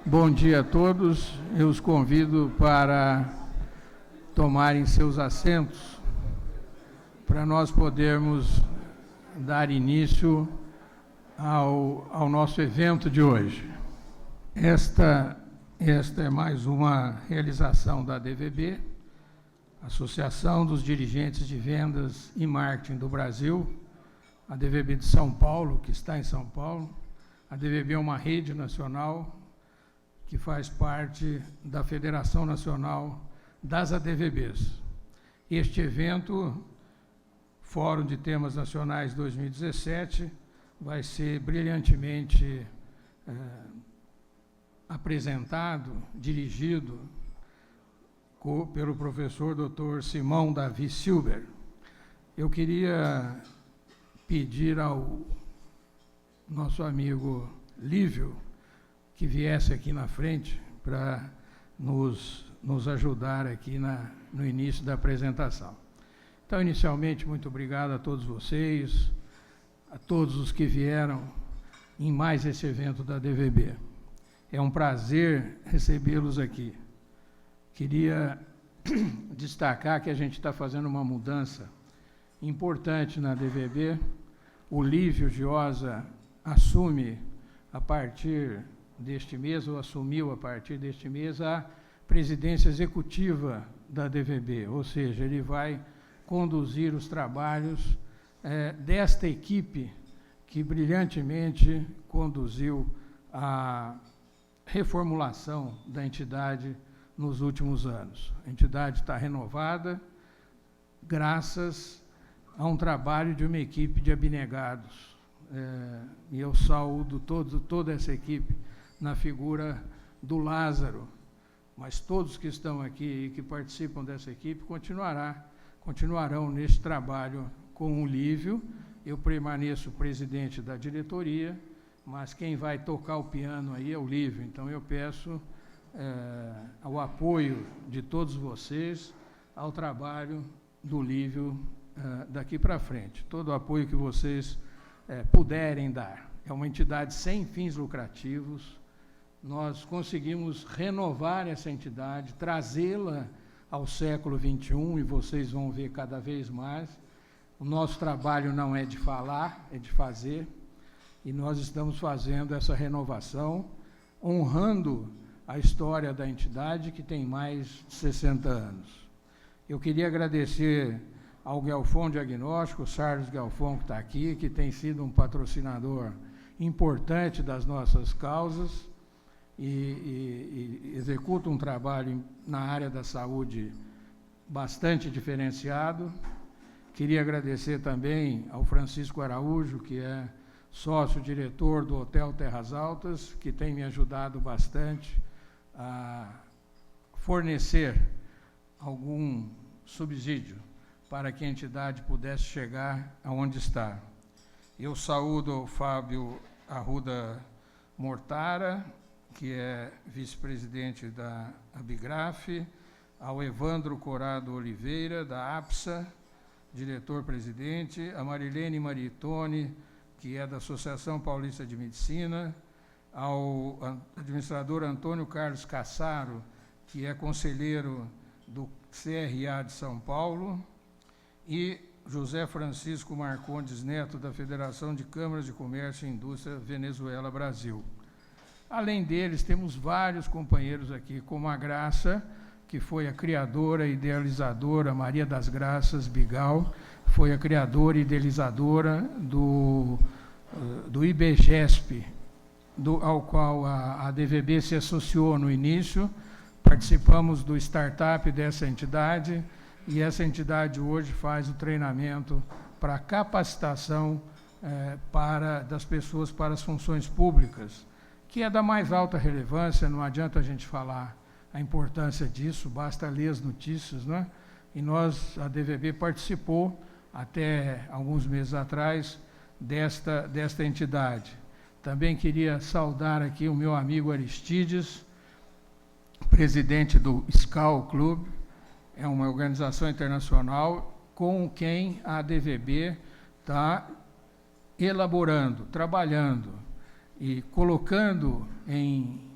Bom dia a todos. Eu os convido para tomarem seus assentos para nós podermos dar início ao nosso evento de hoje. Esta é mais uma realização da ADVB, Associação dos Dirigentes de Vendas e Marketing do Brasil, a ADVB de São Paulo, que está em São Paulo. A ADVB é uma rede nacional que faz parte da Federação Nacional das ADVBs. Este evento, Fórum de Temas Nacionais 2017, vai ser brilhantemente apresentado, dirigido pelo professor Dr. Simão Davi Silber. Eu queria pedir ao nosso amigo Lívio que viesse aqui na frente para nos ajudar aqui no início da apresentação. Então, inicialmente, muito obrigado a todos vocês, a todos os que vieram em mais esse evento da ADVB. É um prazer recebê-los aqui. Queria destacar que a gente está fazendo uma mudança importante na ADVB. O Lívio Giosa assume a partir deste mês, ou assumiu a partir deste mês, a presidência executiva da ADVB, ou seja, ele vai conduzir os trabalhos desta equipe que brilhantemente conduziu a reformulação da entidade nos últimos anos. A entidade está renovada graças a um trabalho de uma equipe de abnegados. E eu saúdo toda essa equipe na figura do Lázaro, mas todos que estão aqui e que participam dessa equipe continuarão neste trabalho com o Lívio. Eu permaneço presidente da diretoria, mas quem vai tocar o piano aí é o Lívio. Então eu peço ao apoio de todos vocês ao trabalho do Lívio daqui para frente. Todo o apoio que vocês puderem dar. É uma entidade sem fins lucrativos. Nós conseguimos renovar essa entidade, trazê-la ao século XXI, e vocês vão ver cada vez mais. O nosso trabalho não é de falar, é de fazer, e nós estamos fazendo essa renovação, honrando a história da entidade, que tem mais de 60 anos. Eu queria agradecer ao Guelfon Diagnóstico, o Sarles Guelfon, que está aqui, que tem sido um patrocinador importante das nossas causas, e executa um trabalho na área da saúde bastante diferenciado. Queria agradecer também ao Francisco Araújo, que é sócio-diretor do Hotel Terras Altas, que tem me ajudado bastante a fornecer algum subsídio para que a entidade pudesse chegar aonde está. Eu saúdo o Fábio Arruda Mortara, que é vice-presidente da Abigraf, ao Evandro Corado Oliveira, da APSA, diretor-presidente, a Marilene Maritoni, que é da Associação Paulista de Medicina, ao administrador Antônio Carlos Cassaro, que é conselheiro do CRA de São Paulo, e José Francisco Marcondes Neto, da Federação de Câmaras de Comércio e Indústria Venezuela Brasil. Além deles, temos vários companheiros aqui, como a Graça, que foi a criadora e idealizadora, Maria das Graças Bigal, foi a criadora e idealizadora do IBGESP, ao qual a ADVB se associou no início. Participamos do startup dessa entidade, e essa entidade hoje faz o treinamento para capacitação das pessoas para as funções públicas, que é da mais alta relevância. Não adianta a gente falar a importância disso, basta ler as notícias, né? E a ADVB participou, até alguns meses atrás, desta entidade. Também queria saudar aqui o meu amigo Aristides, presidente do SCAL Club, é uma organização internacional com quem a ADVB está elaborando, trabalhando e colocando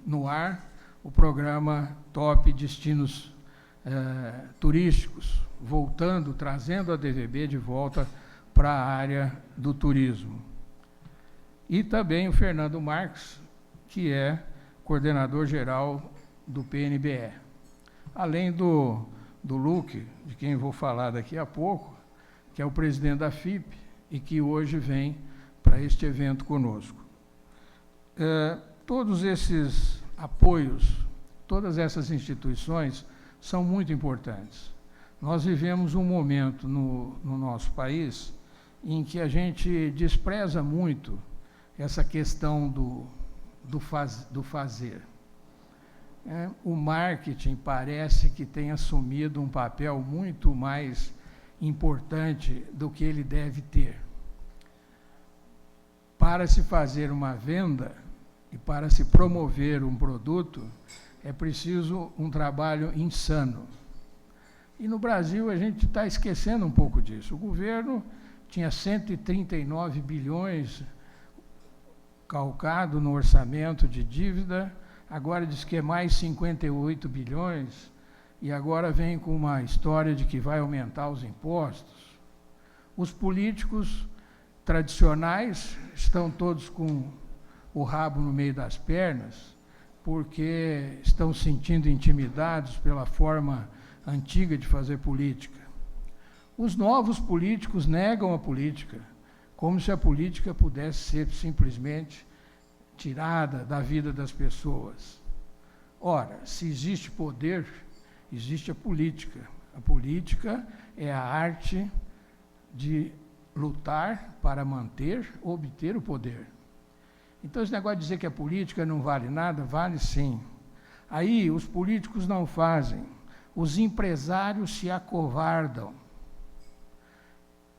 no ar o programa Top Destinos Turísticos, trazendo a DVB de volta para a área do turismo. E também o Fernando Marques, que é coordenador geral do PNBE. Além do Luque, de quem vou falar daqui a pouco, que é o presidente da FIP e que hoje vem para este evento conosco. Todos esses apoios, todas essas instituições são muito importantes. Nós vivemos um momento no nosso país em que a gente despreza muito essa questão do fazer. O marketing parece que tem assumido um papel muito mais importante do que ele deve ter. Para se fazer uma venda e para se promover um produto, é preciso um trabalho insano. E no Brasil a gente está esquecendo um pouco disso. O governo tinha 139 bilhões calcado no orçamento de dívida, agora diz que é mais 58 bilhões, e agora vem com uma história de que vai aumentar os impostos. Os políticos tradicionais estão todos com o rabo no meio das pernas, porque estão se sentindo intimidados pela forma antiga de fazer política. Os novos políticos negam a política, como se a política pudesse ser simplesmente tirada da vida das pessoas. Ora, se existe poder, existe a política. A política é a arte de lutar para manter ou obter o poder. Então, esse negócio de dizer que a política não vale nada, vale sim. Aí, os políticos não fazem, os empresários se acovardam,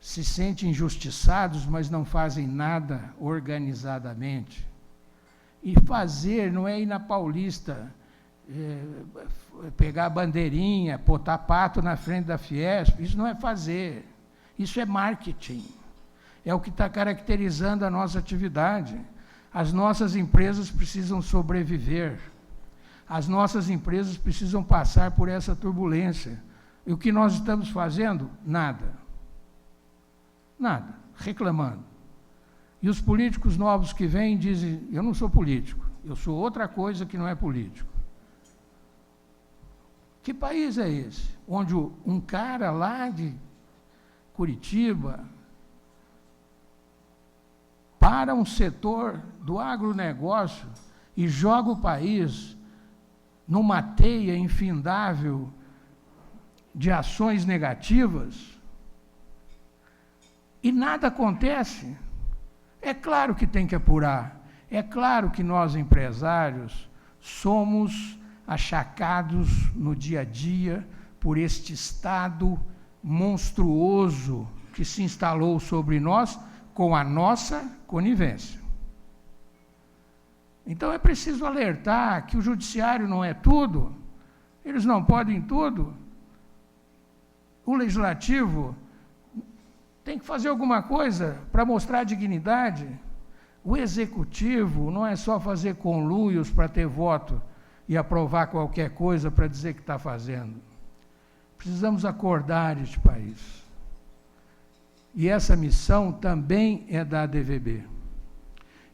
se sentem injustiçados, mas não fazem nada organizadamente. E fazer não é ir na Paulista, pegar a bandeirinha, botar pato na frente da Fiesp, isso não é fazer, isso é marketing. É o que está caracterizando a nossa atividade. As nossas empresas precisam sobreviver, as nossas empresas precisam passar por essa turbulência. E o que nós estamos fazendo? Nada. Nada, reclamando. E os políticos novos que vêm dizem, eu não sou político, eu sou outra coisa que não é político. Que país é esse? Onde um cara lá de Curitiba, para um setor do agronegócio e joga o país numa teia infindável de ações negativas, e nada acontece. É claro que tem que apurar. É claro que nós, empresários, somos achacados no dia a dia por este Estado monstruoso que se instalou sobre nós com a nossa conivência. Então é preciso alertar que o judiciário não é tudo, eles não podem tudo. O legislativo tem que fazer alguma coisa para mostrar dignidade. O executivo não é só fazer conluios para ter voto e aprovar qualquer coisa para dizer que está fazendo. Precisamos acordar este país. E essa missão também é da ADVB.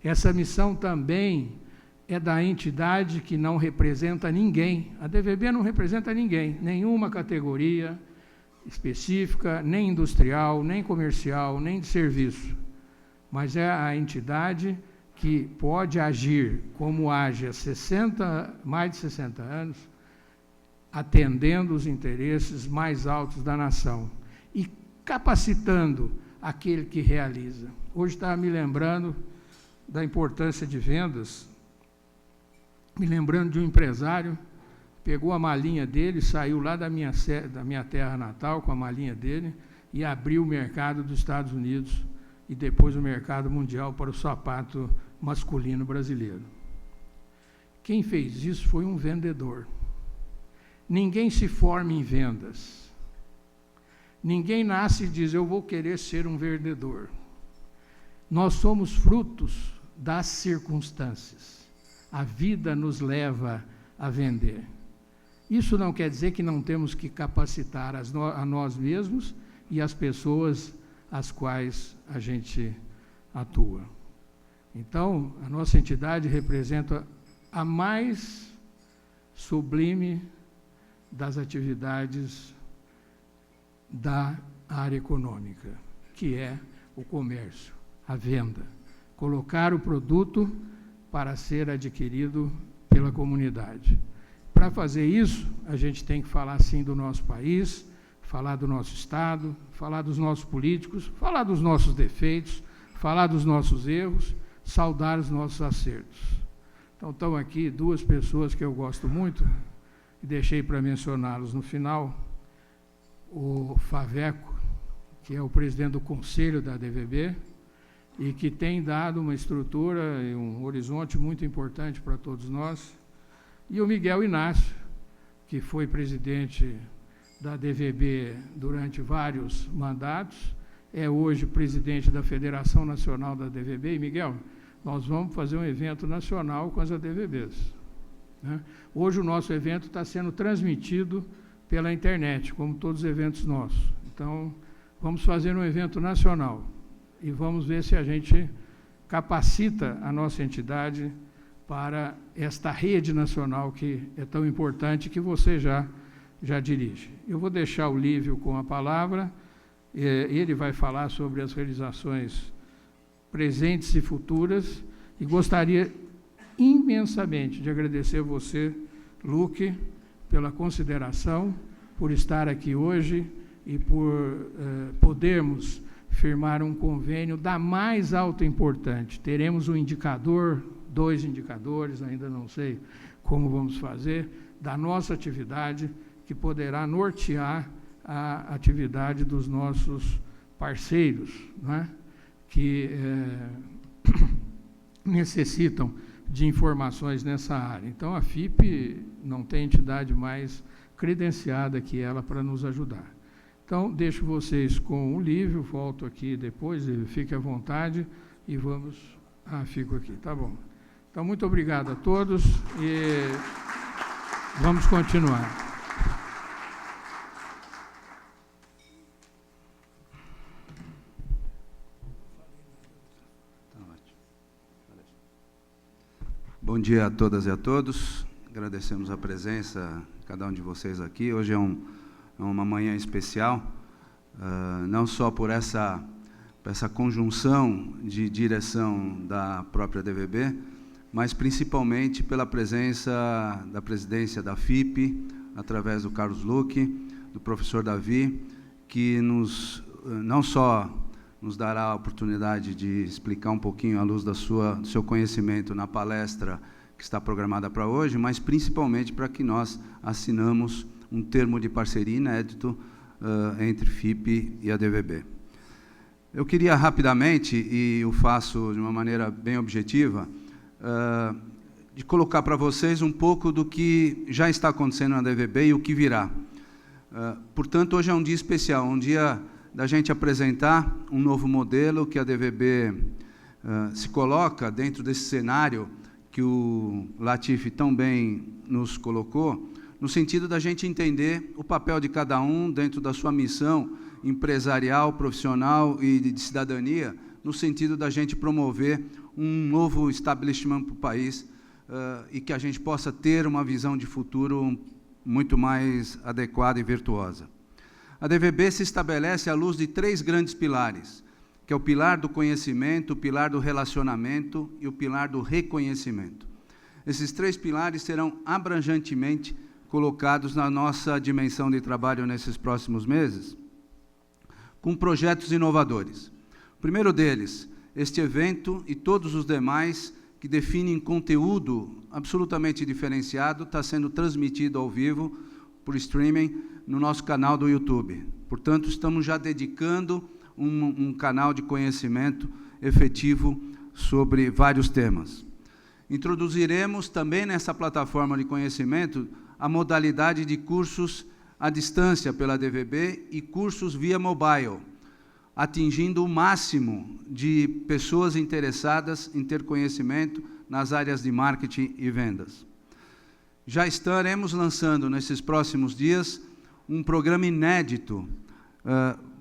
Essa missão também é da entidade que não representa ninguém. A ADVB não representa ninguém, nenhuma categoria específica, nem industrial, nem comercial, nem de serviço. Mas é a entidade que pode agir como age há mais de 60 anos, atendendo os interesses mais altos da nação e capacitando aquele que realiza. Hoje estava me lembrando da importância de vendas, me lembrando de um empresário, pegou a malinha dele, saiu lá da minha terra natal com a malinha dele e abriu o mercado dos Estados Unidos e depois o mercado mundial para o sapato masculino brasileiro. Quem fez isso foi um vendedor. Ninguém se forma em vendas. Ninguém nasce e diz, eu vou querer ser um vendedor. Nós somos frutos das circunstâncias. A vida nos leva a vender. Isso não quer dizer que não temos que capacitar a nós mesmos e as pessoas às quais a gente atua. Então, a nossa entidade representa a mais sublime das atividades da área econômica, que é o comércio, a venda. Colocar o produto para ser adquirido pela comunidade. Para fazer isso, a gente tem que falar, sim, do nosso país, falar do nosso Estado, falar dos nossos políticos, falar dos nossos defeitos, falar dos nossos erros, saudar os nossos acertos. Então, estão aqui duas pessoas que eu gosto muito, e deixei para mencioná-los no final, o Faveco, que é o presidente do conselho da DVB, e que tem dado uma estrutura e um horizonte muito importante para todos nós, e o Miguel Inácio, que foi presidente da DVB durante vários mandatos, é hoje presidente da Federação Nacional da DVB. E, Miguel, nós vamos fazer um evento nacional com as ADVBs, né? Hoje o nosso evento está sendo transmitido pela internet, como todos os eventos nossos. Então, vamos fazer um evento nacional e vamos ver se a gente capacita a nossa entidade para esta rede nacional que é tão importante, que você já dirige. Eu vou deixar o Lívio com a palavra, ele vai falar sobre as realizações presentes e futuras, e gostaria imensamente de agradecer a você, Luque, pela consideração, por estar aqui hoje e por podermos firmar um convênio da mais alta importância. Teremos um indicador, 2 indicadores, ainda não sei como vamos fazer, da nossa atividade, que poderá nortear a atividade dos nossos parceiros, né, que necessitam de informações nessa área. Então, a FIP não tem entidade mais credenciada que ela para nos ajudar. Então, deixo vocês com o Lívio, volto aqui depois, fique à vontade, e vamos... fico aqui, tá bom. Então, muito obrigado a todos, e vamos continuar. Bom dia a todas e a todos. Agradecemos a presença de cada um de vocês aqui. Hoje é uma manhã especial, não só por essa conjunção de direção da própria DVB, mas principalmente pela presença da presidência da FIP, através do Carlos Luque, do professor Davi, que não só nos dará a oportunidade de explicar um pouquinho à luz do seu conhecimento na palestra que está programada para hoje, mas principalmente para que nós assinamos um termo de parceria inédito entre FIP e a DVB. Eu queria rapidamente, e o faço de uma maneira bem objetiva, de colocar para vocês um pouco do que já está acontecendo na DVB e o que virá. Portanto, hoje é um dia especial, um dia da gente apresentar um novo modelo que a DVB se coloca dentro desse cenário que o Latif tão bem nos colocou, no sentido da gente entender o papel de cada um dentro da sua missão empresarial, profissional e de cidadania, no sentido da gente promover um novo establishment para o país e que a gente possa ter uma visão de futuro muito mais adequada e virtuosa. A DVB se estabelece à luz de 3 grandes pilares, que é o pilar do conhecimento, o pilar do relacionamento e o pilar do reconhecimento. Esses 3 pilares serão abrangentemente colocados na nossa dimensão de trabalho nesses próximos meses, com projetos inovadores. O primeiro deles, este evento e todos os demais que definem conteúdo absolutamente diferenciado, está sendo transmitido ao vivo, por streaming, no nosso canal do YouTube. Portanto, estamos já dedicando um canal de conhecimento efetivo sobre vários temas. Introduziremos também nessa plataforma de conhecimento a modalidade de cursos à distância pela DVB e cursos via mobile. atingindo o máximo de pessoas interessadas em ter conhecimento nas áreas de marketing e vendas. Já estaremos lançando, nesses próximos dias, um programa inédito,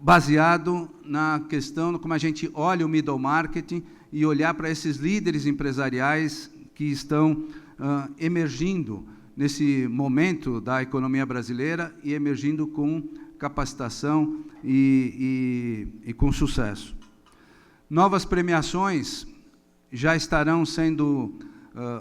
baseado na questão, como a gente olha o middle marketing e olhar para esses líderes empresariais que estão emergindo nesse momento da economia brasileira e emergindo com capacitação e com sucesso. Novas premiações já estarão sendo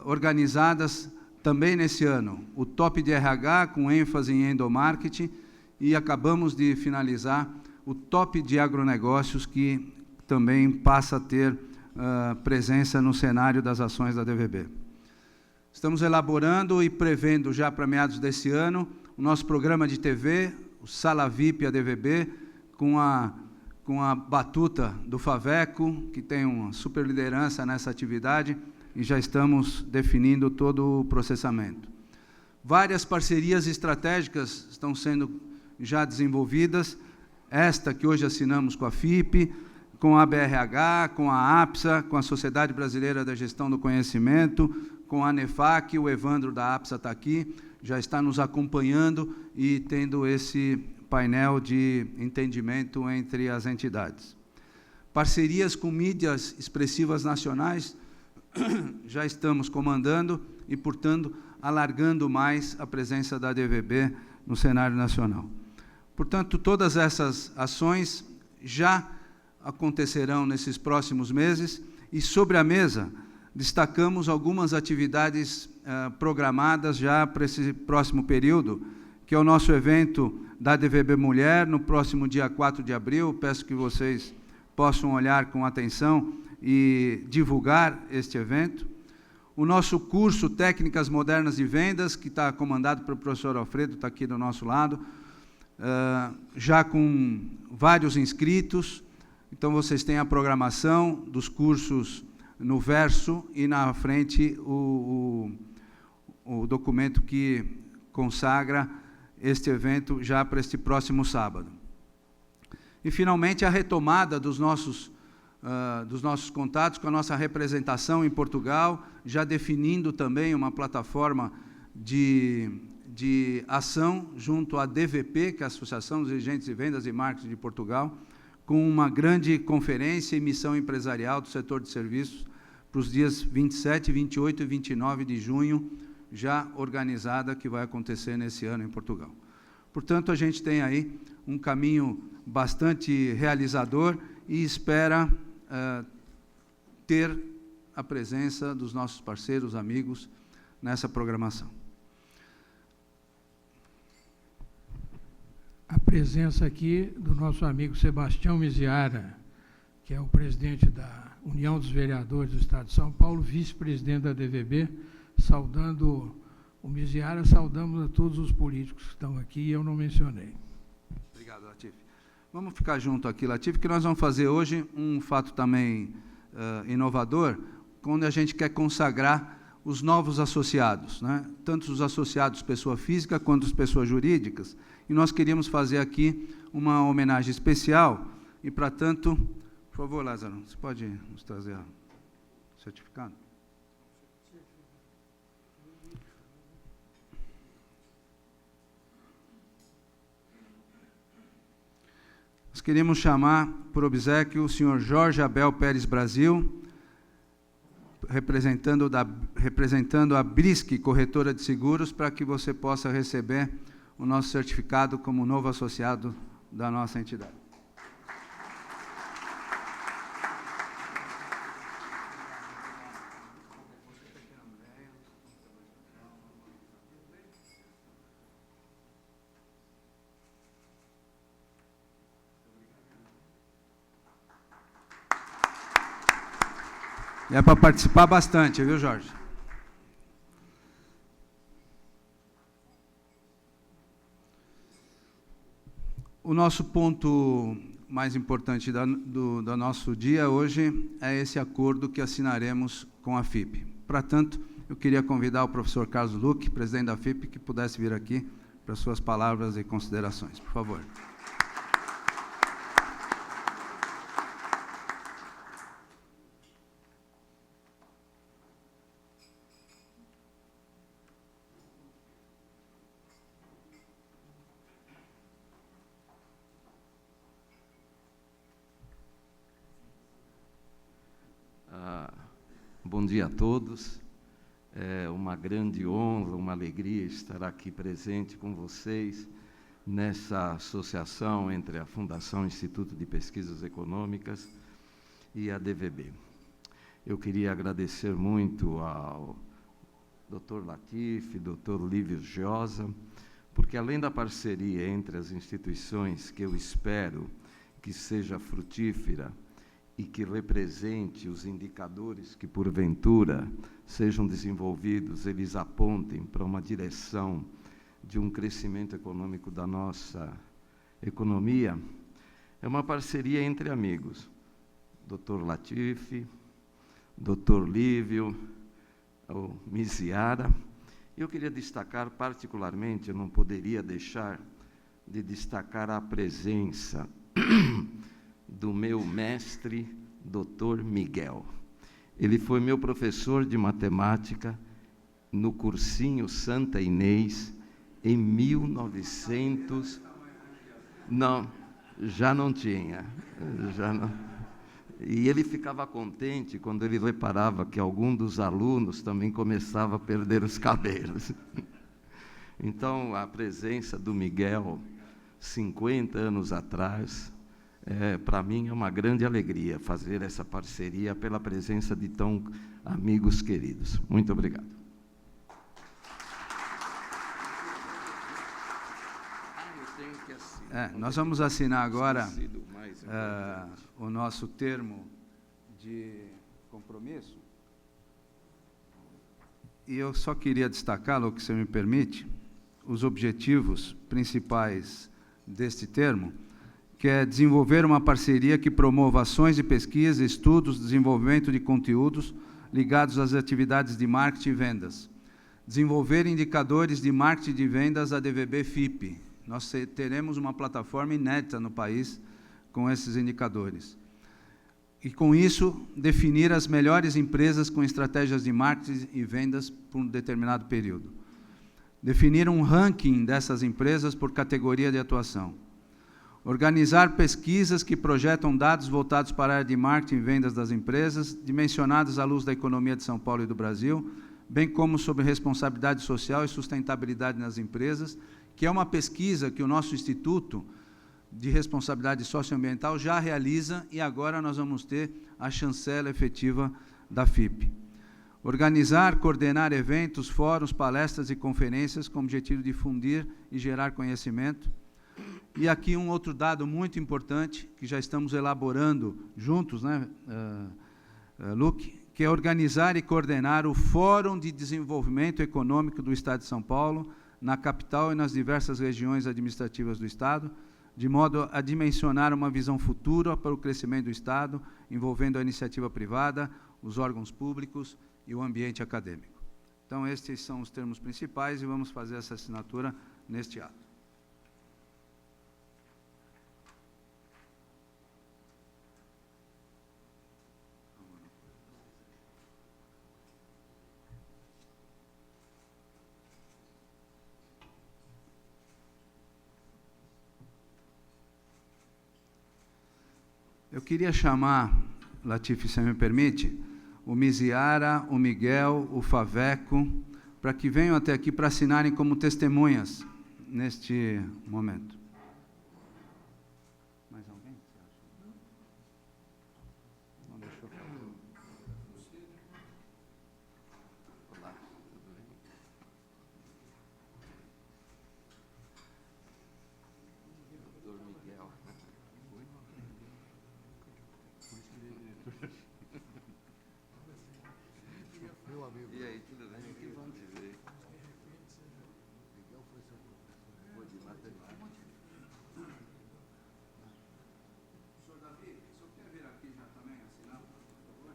organizadas também nesse ano. O Top de RH, com ênfase em endomarketing, e acabamos de finalizar o Top de Agronegócios, que também passa a ter presença no cenário das ações da DVB. Estamos elaborando e prevendo já para meados desse ano o nosso programa de TV, o Sala VIP ADVB, com a batuta do Faveco, que tem uma super liderança nessa atividade, e já estamos definindo todo o processamento. Várias parcerias estratégicas estão sendo já desenvolvidas, esta que hoje assinamos com a FIP, com a BRH, com a APSA, com a Sociedade Brasileira da Gestão do Conhecimento, com a ANEFAC, o Evandro da APSA está aqui, já está nos acompanhando e tendo esse painel de entendimento entre as entidades. Parcerias com mídias expressivas nacionais, já estamos comandando e, portanto, alargando mais a presença da DVB no cenário nacional. Portanto, todas essas ações já acontecerão nesses próximos meses e, sobre a mesa, destacamos algumas atividades programadas já para esse próximo período, que é o nosso evento da DVB Mulher, no próximo dia 4 de abril. Peço que vocês possam olhar com atenção e divulgar este evento. O nosso curso Técnicas Modernas de Vendas, que está comandado pelo professor Alfredo, está aqui do nosso lado, já com vários inscritos. Então, vocês têm a programação dos cursos no verso e na frente o documento que consagra este evento já para este próximo sábado. E, finalmente, a retomada dos nossos contatos com a nossa representação em Portugal, já definindo também uma plataforma de ação junto à DVP, que é a Associação dos Dirigentes de Vendas e Marketing de Portugal, com uma grande conferência e missão empresarial do setor de serviços para os dias 27, 28 e 29 de junho, já organizada, que vai acontecer nesse ano em Portugal. Portanto, a gente tem aí um caminho bastante realizador e espera ter a presença dos nossos parceiros, amigos, nessa programação. A presença aqui do nosso amigo Sebastião Miziara, que é o presidente da União dos Vereadores do Estado de São Paulo, vice-presidente da DVB, saudando o Miziara, saudamos a todos os políticos que estão aqui, e eu não mencionei. Obrigado, Latif. Vamos ficar junto aqui, Latif, que nós vamos fazer hoje um fato também inovador, quando a gente quer consagrar os novos associados, né? Tanto os associados pessoa física quanto as pessoas jurídicas, e nós queríamos fazer aqui uma homenagem especial, e, para tanto, por favor, Lázaro, você pode nos trazer o certificado? Nós queríamos chamar, por obséquio, o senhor Jorge Abel Pérez Brasil, representando a Brisque, corretora de seguros, para que você possa receber o nosso certificado como novo associado da nossa entidade. E é para participar bastante, viu, Jorge? O nosso ponto mais importante do nosso dia hoje é esse acordo que assinaremos com a FIP. Para tanto, eu queria convidar o professor Carlos Luque, presidente da FIP, que pudesse vir aqui para suas palavras e considerações. Por favor. dia a todos. É uma grande honra, uma alegria estar aqui presente com vocês nessa associação entre a Fundação Instituto de Pesquisas Econômicas e a DVB. Eu queria agradecer muito ao Dr. Latif, Dr. Lívio Giosa, porque além da parceria entre as instituições, que eu espero que seja frutífera e que represente os indicadores que, porventura, sejam desenvolvidos, eles apontem para uma direção de um crescimento econômico da nossa economia, é uma parceria entre amigos. Dr. Latif, Dr. Lívio, o Miziara. Eu queria destacar particularmente, eu não poderia deixar de destacar a presença do meu mestre, Dr. Miguel. Ele foi meu professor de matemática no cursinho Santa Inês em 1900. Não, já não tinha. Já não. E ele ficava contente quando ele reparava que algum dos alunos também começava a perder os cabelos. Então, a presença do Miguel, 50 anos atrás, para mim é uma grande alegria fazer essa parceria pela presença de tão amigos queridos. Muito obrigado. Nós vamos assinar agora o nosso termo de compromisso. E eu só queria destacar, Lu, que você me permite, os objetivos principais deste termo, que é desenvolver uma parceria que promova ações de pesquisa, estudos, desenvolvimento de conteúdos ligados às atividades de marketing e vendas. Desenvolver indicadores de marketing de vendas da DVB-FIP. Nós teremos uma plataforma inédita no país com esses indicadores. E, com isso, definir as melhores empresas com estratégias de marketing e vendas por um determinado período. Definir um ranking dessas empresas por categoria de atuação. Organizar pesquisas que projetam dados voltados para a área de marketing e vendas das empresas, dimensionadas à luz da economia de São Paulo e do Brasil, bem como sobre responsabilidade social e sustentabilidade nas empresas, que é uma pesquisa que o nosso Instituto de Responsabilidade Socioambiental já realiza, e agora nós vamos ter a chancela efetiva da FIP. Organizar, coordenar eventos, fóruns, palestras e conferências com o objetivo de difundir e gerar conhecimento. E aqui um outro dado muito importante, que já estamos elaborando juntos, né, Luque, que é organizar e coordenar o Fórum de Desenvolvimento Econômico do Estado de São Paulo, na capital e nas diversas regiões administrativas do Estado, de modo a dimensionar uma visão futura para o crescimento do Estado, envolvendo a iniciativa privada, os órgãos públicos e o ambiente acadêmico. Então, estes são os termos principais e vamos fazer essa assinatura neste ato. Eu queria chamar, Latif, se me permite, o Miziara, o Miguel, o Faveco, para que venham até aqui para assinarem como testemunhas neste momento. Mais alguém? Não deixou falar. Olá, tudo bem? Doutor Miguel. Meu amigo. E aí, tudo bem? Que bom te ver. Miguel foi seu professor. Vou de matemática. Senhor Davi, o senhor quer vir aqui já também assinar, por favor?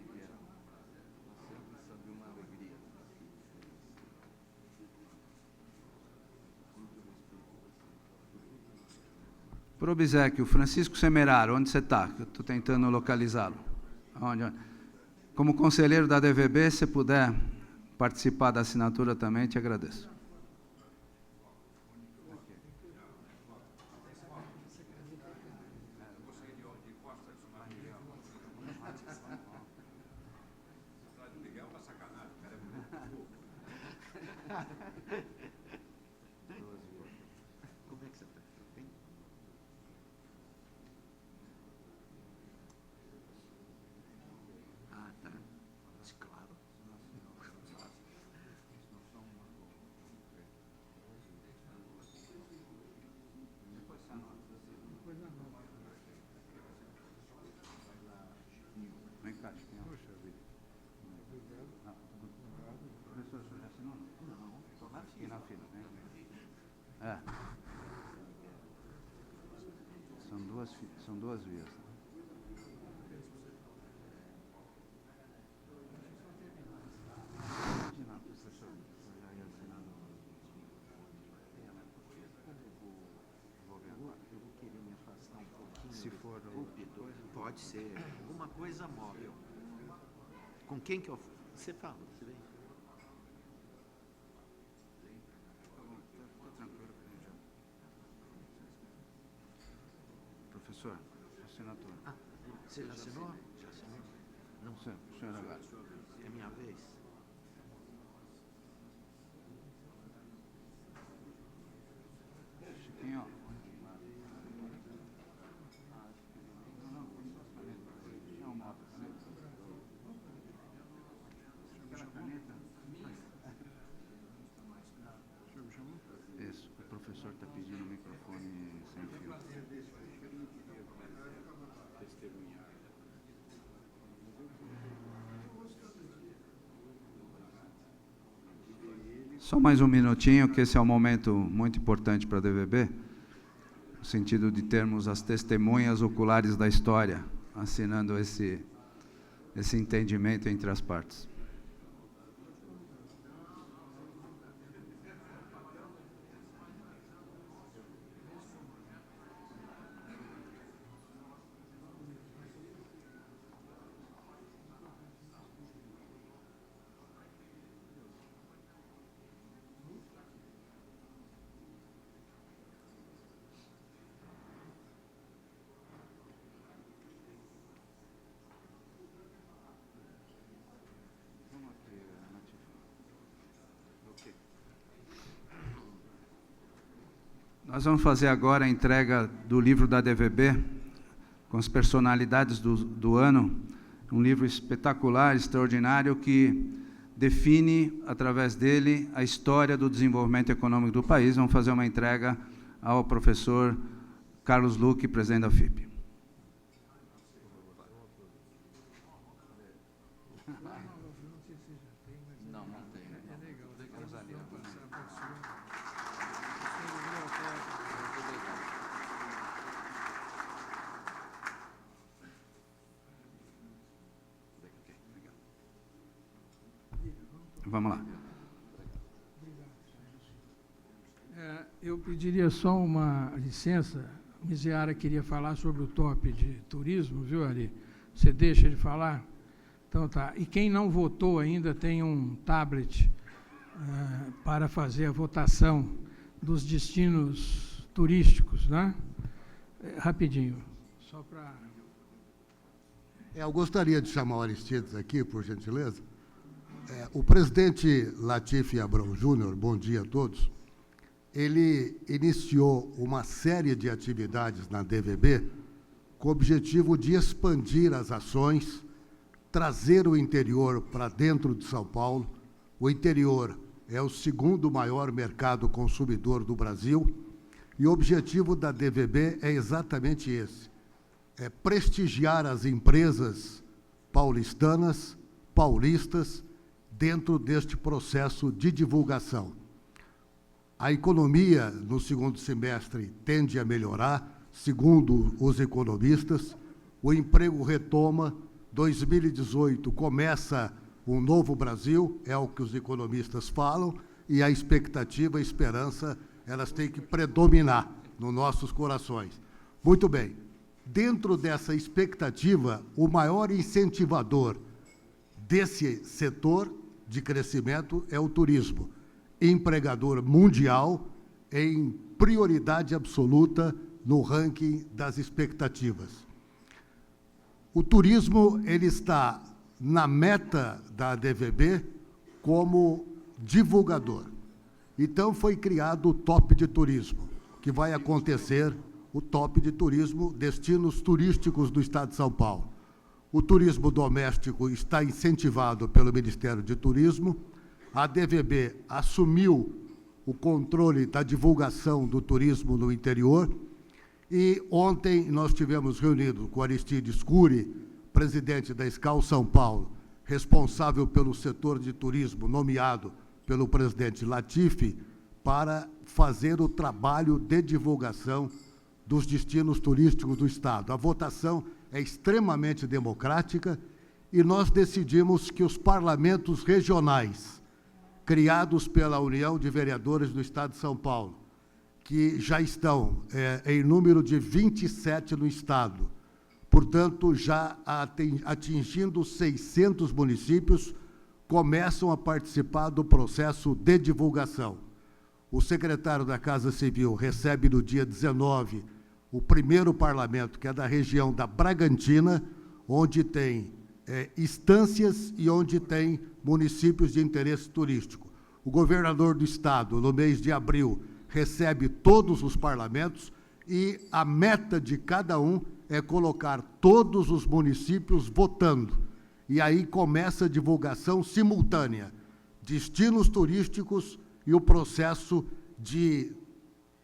Miguel. Sempre sabe uma alegria. Por obséquio, Francisco Semeraro, onde você está? Eu estou tentando localizá-lo. Onde? Como conselheiro da DVB, se puder participar da assinatura também, te agradeço. Como é que você está? Bem? Ah, tá. Claro. Vem cá, Chiquinho. Puxa vida. Professor, o senhor já assinou? Não, estou na Aqui fila. na fila. É. São duas vias. Imagina, professor, eu já ia assinar. Eu vou querer me afastar um pouquinho. Se for Púlpito. Pode ser. Alguma coisa móvel. Com quem que eu... Você fala, você vem. Estou tranquilo. Professor, assinatura. Ah, você já assinou? Já assinou? Não, O senhor agora. é minha vez. Chiquinho. Isso, o professor está pedindo o microfone sem fio. Só mais um minutinho, que esse é um momento muito importante para a DVB, no sentido de termos as testemunhas oculares da história, assinando esse entendimento entre as partes. Nós vamos fazer agora a entrega do livro da DVB, com as personalidades do ano, um livro espetacular, extraordinário, que define, através dele, a história do desenvolvimento econômico do país. Vamos fazer uma entrega ao professor Carlos Luque, presidente da FIP. Não, não tem. Vamos ali. Vamos lá. Eu pediria só uma licença. O Miseara queria falar sobre o top de turismo, viu, Ari? Você deixa de falar? Então tá. E quem não votou ainda tem um tablet para fazer a votação dos destinos turísticos, né? Rapidinho, só para... Eu gostaria de chamar o Aristides aqui, por gentileza. O presidente Latifi Abrão Júnior, bom dia a todos, ele iniciou uma série de atividades na DVB com o objetivo de expandir as ações, trazer o interior para dentro de São Paulo. O interior é o segundo maior mercado consumidor do Brasil e o objetivo da DVB é exatamente esse, é prestigiar as empresas paulistanas, paulistas, dentro deste processo de divulgação. A economia, no segundo semestre, tende a melhorar, segundo os economistas. O emprego retoma, 2018 começa um novo Brasil, é o que os economistas falam, e a expectativa, a esperança, elas têm que predominar nos nossos corações. Muito bem, dentro dessa expectativa, o maior incentivador desse setor de crescimento é o turismo, empregador mundial em prioridade absoluta no ranking das expectativas. O turismo ele está na meta da ADVB como divulgador. Então, foi criado o Top de Turismo, que vai acontecer o Top de Turismo, destinos turísticos do Estado de São Paulo. O turismo doméstico está incentivado pelo Ministério de Turismo. A ADVB assumiu o controle da divulgação do turismo no interior. E ontem nós tivemos reunido com Aristides Cury, presidente da SCAL São Paulo, responsável pelo setor de turismo, nomeado pelo presidente Latifi, para fazer o trabalho de divulgação dos destinos turísticos do Estado. A votação é extremamente democrática e nós decidimos que os parlamentos regionais, criados pela União de Vereadores do Estado de São Paulo, que já estão em número de 27 no Estado, portanto, já atingindo 600 municípios, começam a participar do processo de divulgação. O secretário da Casa Civil recebe no dia 19 o primeiro parlamento, que é da região da Bragantina, onde tem instâncias e onde tem municípios de interesse turístico. O governador do Estado, no mês de abril, recebe todos os parlamentos e a meta de cada um é colocar todos os municípios votando. E aí começa a divulgação simultânea, destinos turísticos e o processo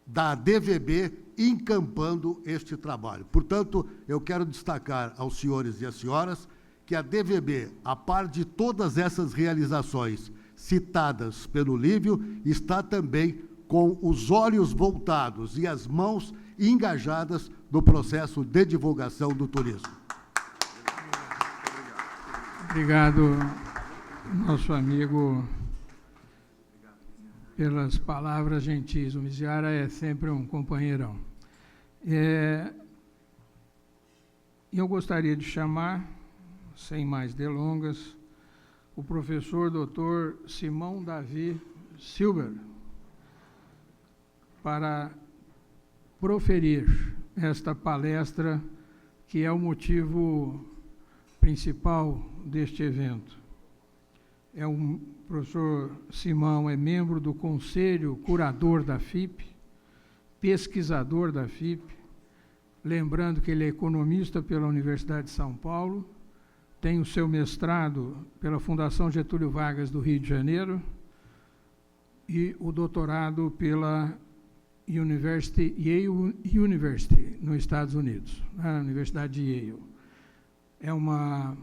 da DVB encampando este trabalho. Portanto, eu quero destacar aos senhores e às senhoras que a DVB, a par de todas essas realizações citadas pelo Lívio, está também com os olhos voltados e as mãos engajadas no processo de divulgação do turismo. Obrigado, nosso amigo, pelas palavras gentis. O Miziara é sempre um companheirão. Eu gostaria de chamar, sem mais delongas, o professor Dr. Simão Davi Silber para proferir esta palestra, que é o motivo principal deste evento. O professor Simão é membro do Conselho Curador da FIP, pesquisador da FIP, lembrando que ele é economista pela Universidade de São Paulo, tem o seu mestrado pela Fundação Getúlio Vargas do Rio de Janeiro e o doutorado pela Yale University, nos Estados Unidos, na Universidade de Yale. É uma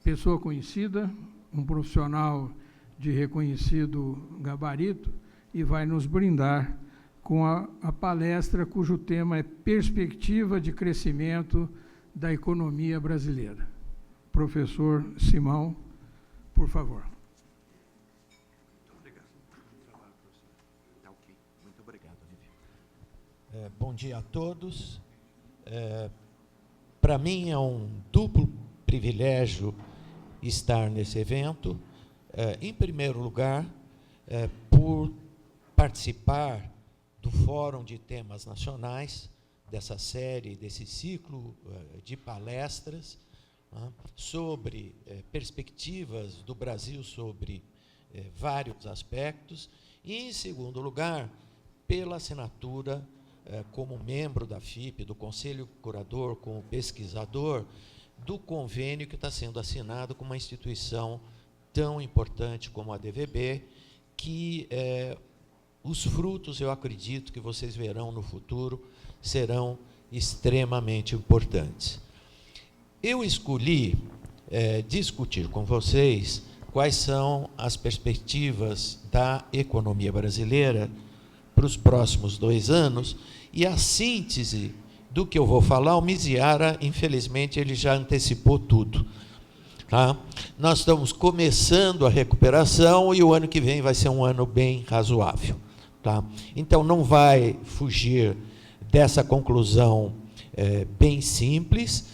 pessoa conhecida, um profissional de reconhecido gabarito, e vai nos brindar com a palestra cujo tema é Perspectiva de Crescimento da Economia Brasileira. Professor Simão, por favor. Muito obrigado. Tá ok. Muito obrigado, Lívio. Bom dia a todos. Para mim é um duplo privilégio estar nesse evento. Em primeiro lugar, por participar do Fórum de Temas Nacionais, dessa série, desse ciclo de palestras sobre perspectivas do Brasil sobre vários aspectos. E, em segundo lugar, pela assinatura como membro da FIP, do Conselho Curador, como pesquisador, do convênio que está sendo assinado com uma instituição tão importante como a DVB, que os frutos, eu acredito, que vocês verão no futuro, serão extremamente importantes. Eu escolhi discutir com vocês quais são as perspectivas da economia brasileira para os próximos 2 anos, e a síntese do que eu vou falar, o Miziara, infelizmente, ele já antecipou tudo. Tá? Nós estamos começando a recuperação e o ano que vem vai ser um ano bem razoável. Tá? Então, não vai fugir dessa conclusão bem simples.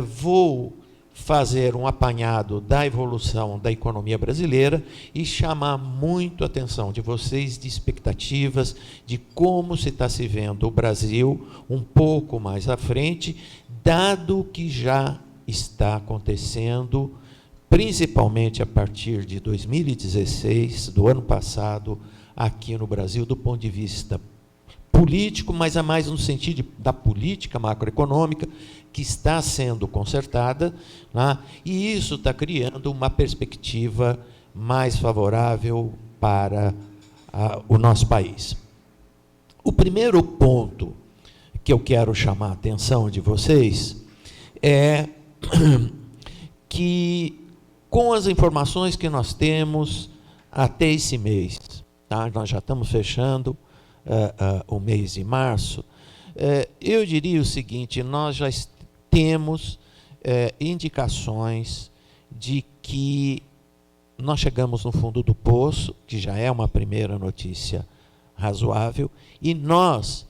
Vou fazer um apanhado da evolução da economia brasileira e chamar muito a atenção de vocês de expectativas de como se está se vendo o Brasil um pouco mais à frente, dado o que já está acontecendo, principalmente a partir de 2016, do ano passado, aqui no Brasil, do ponto de vista político, mas é mais no sentido da política macroeconômica, que está sendo consertada, né? E isso está criando uma perspectiva mais favorável para o nosso país. O primeiro ponto que eu quero chamar a atenção de vocês é que, com as informações que nós temos até esse mês, tá? Nós já estamos fechando o mês de março, eu diria o seguinte: nós já temos indicações de que nós chegamos no fundo do poço, que já é uma primeira notícia razoável, e nós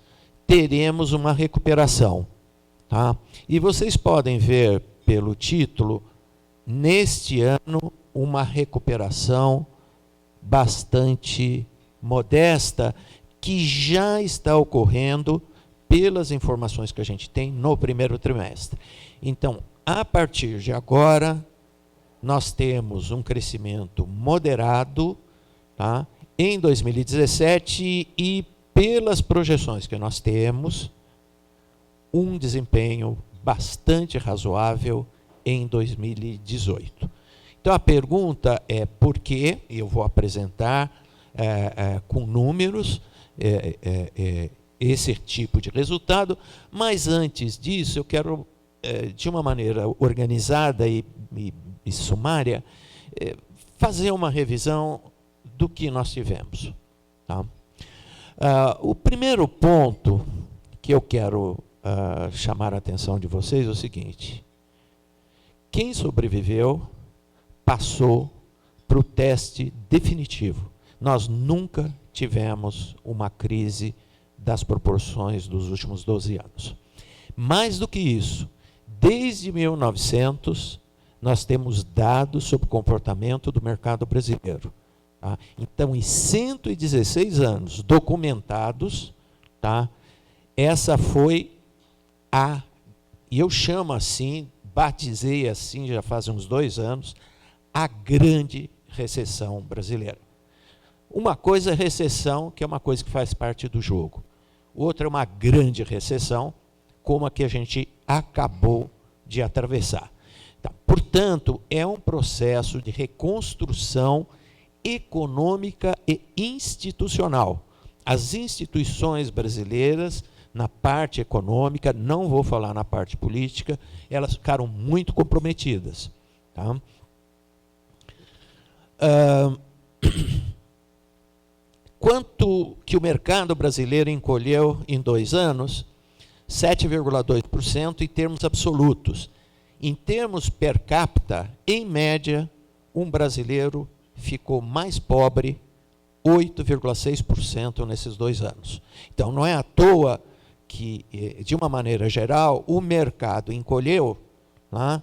teremos uma recuperação. Tá? E vocês podem ver pelo título, neste ano, uma recuperação bastante modesta, que já está ocorrendo pelas informações que a gente tem no primeiro trimestre. Então, a partir de agora, nós temos um crescimento moderado, tá? Em 2017 e, pelas projeções que nós temos, um desempenho bastante razoável em 2018. Então, a pergunta é por quê, e eu vou apresentar com números esse tipo de resultado, mas antes disso eu quero, de uma maneira organizada e sumária, fazer uma revisão do que nós tivemos. Tá? O primeiro ponto que eu quero chamar a atenção de vocês é o seguinte: quem sobreviveu passou para o teste definitivo. Nós nunca tivemos uma crise das proporções dos últimos 12 anos. Mais do que isso, desde 1900, nós temos dados sobre o comportamento do mercado brasileiro. Tá? Então, em 116 anos documentados, tá? Essa foi e eu chamo assim, batizei assim, já faz uns 2 anos, a grande recessão brasileira. Uma coisa é recessão, que é uma coisa que faz parte do jogo. Outra é uma grande recessão, como a que a gente acabou de atravessar. Então, portanto, é um processo de reconstrução econômica e institucional. As instituições brasileiras, na parte econômica, não vou falar na parte política, elas ficaram muito comprometidas. Tá? Quanto que o mercado brasileiro encolheu em 2 anos? 7,2% em termos absolutos. Em termos per capita, em média, um brasileiro ficou mais pobre 8,6% nesses 2 anos. Então, não é à toa que, de uma maneira geral, o mercado encolheu, né,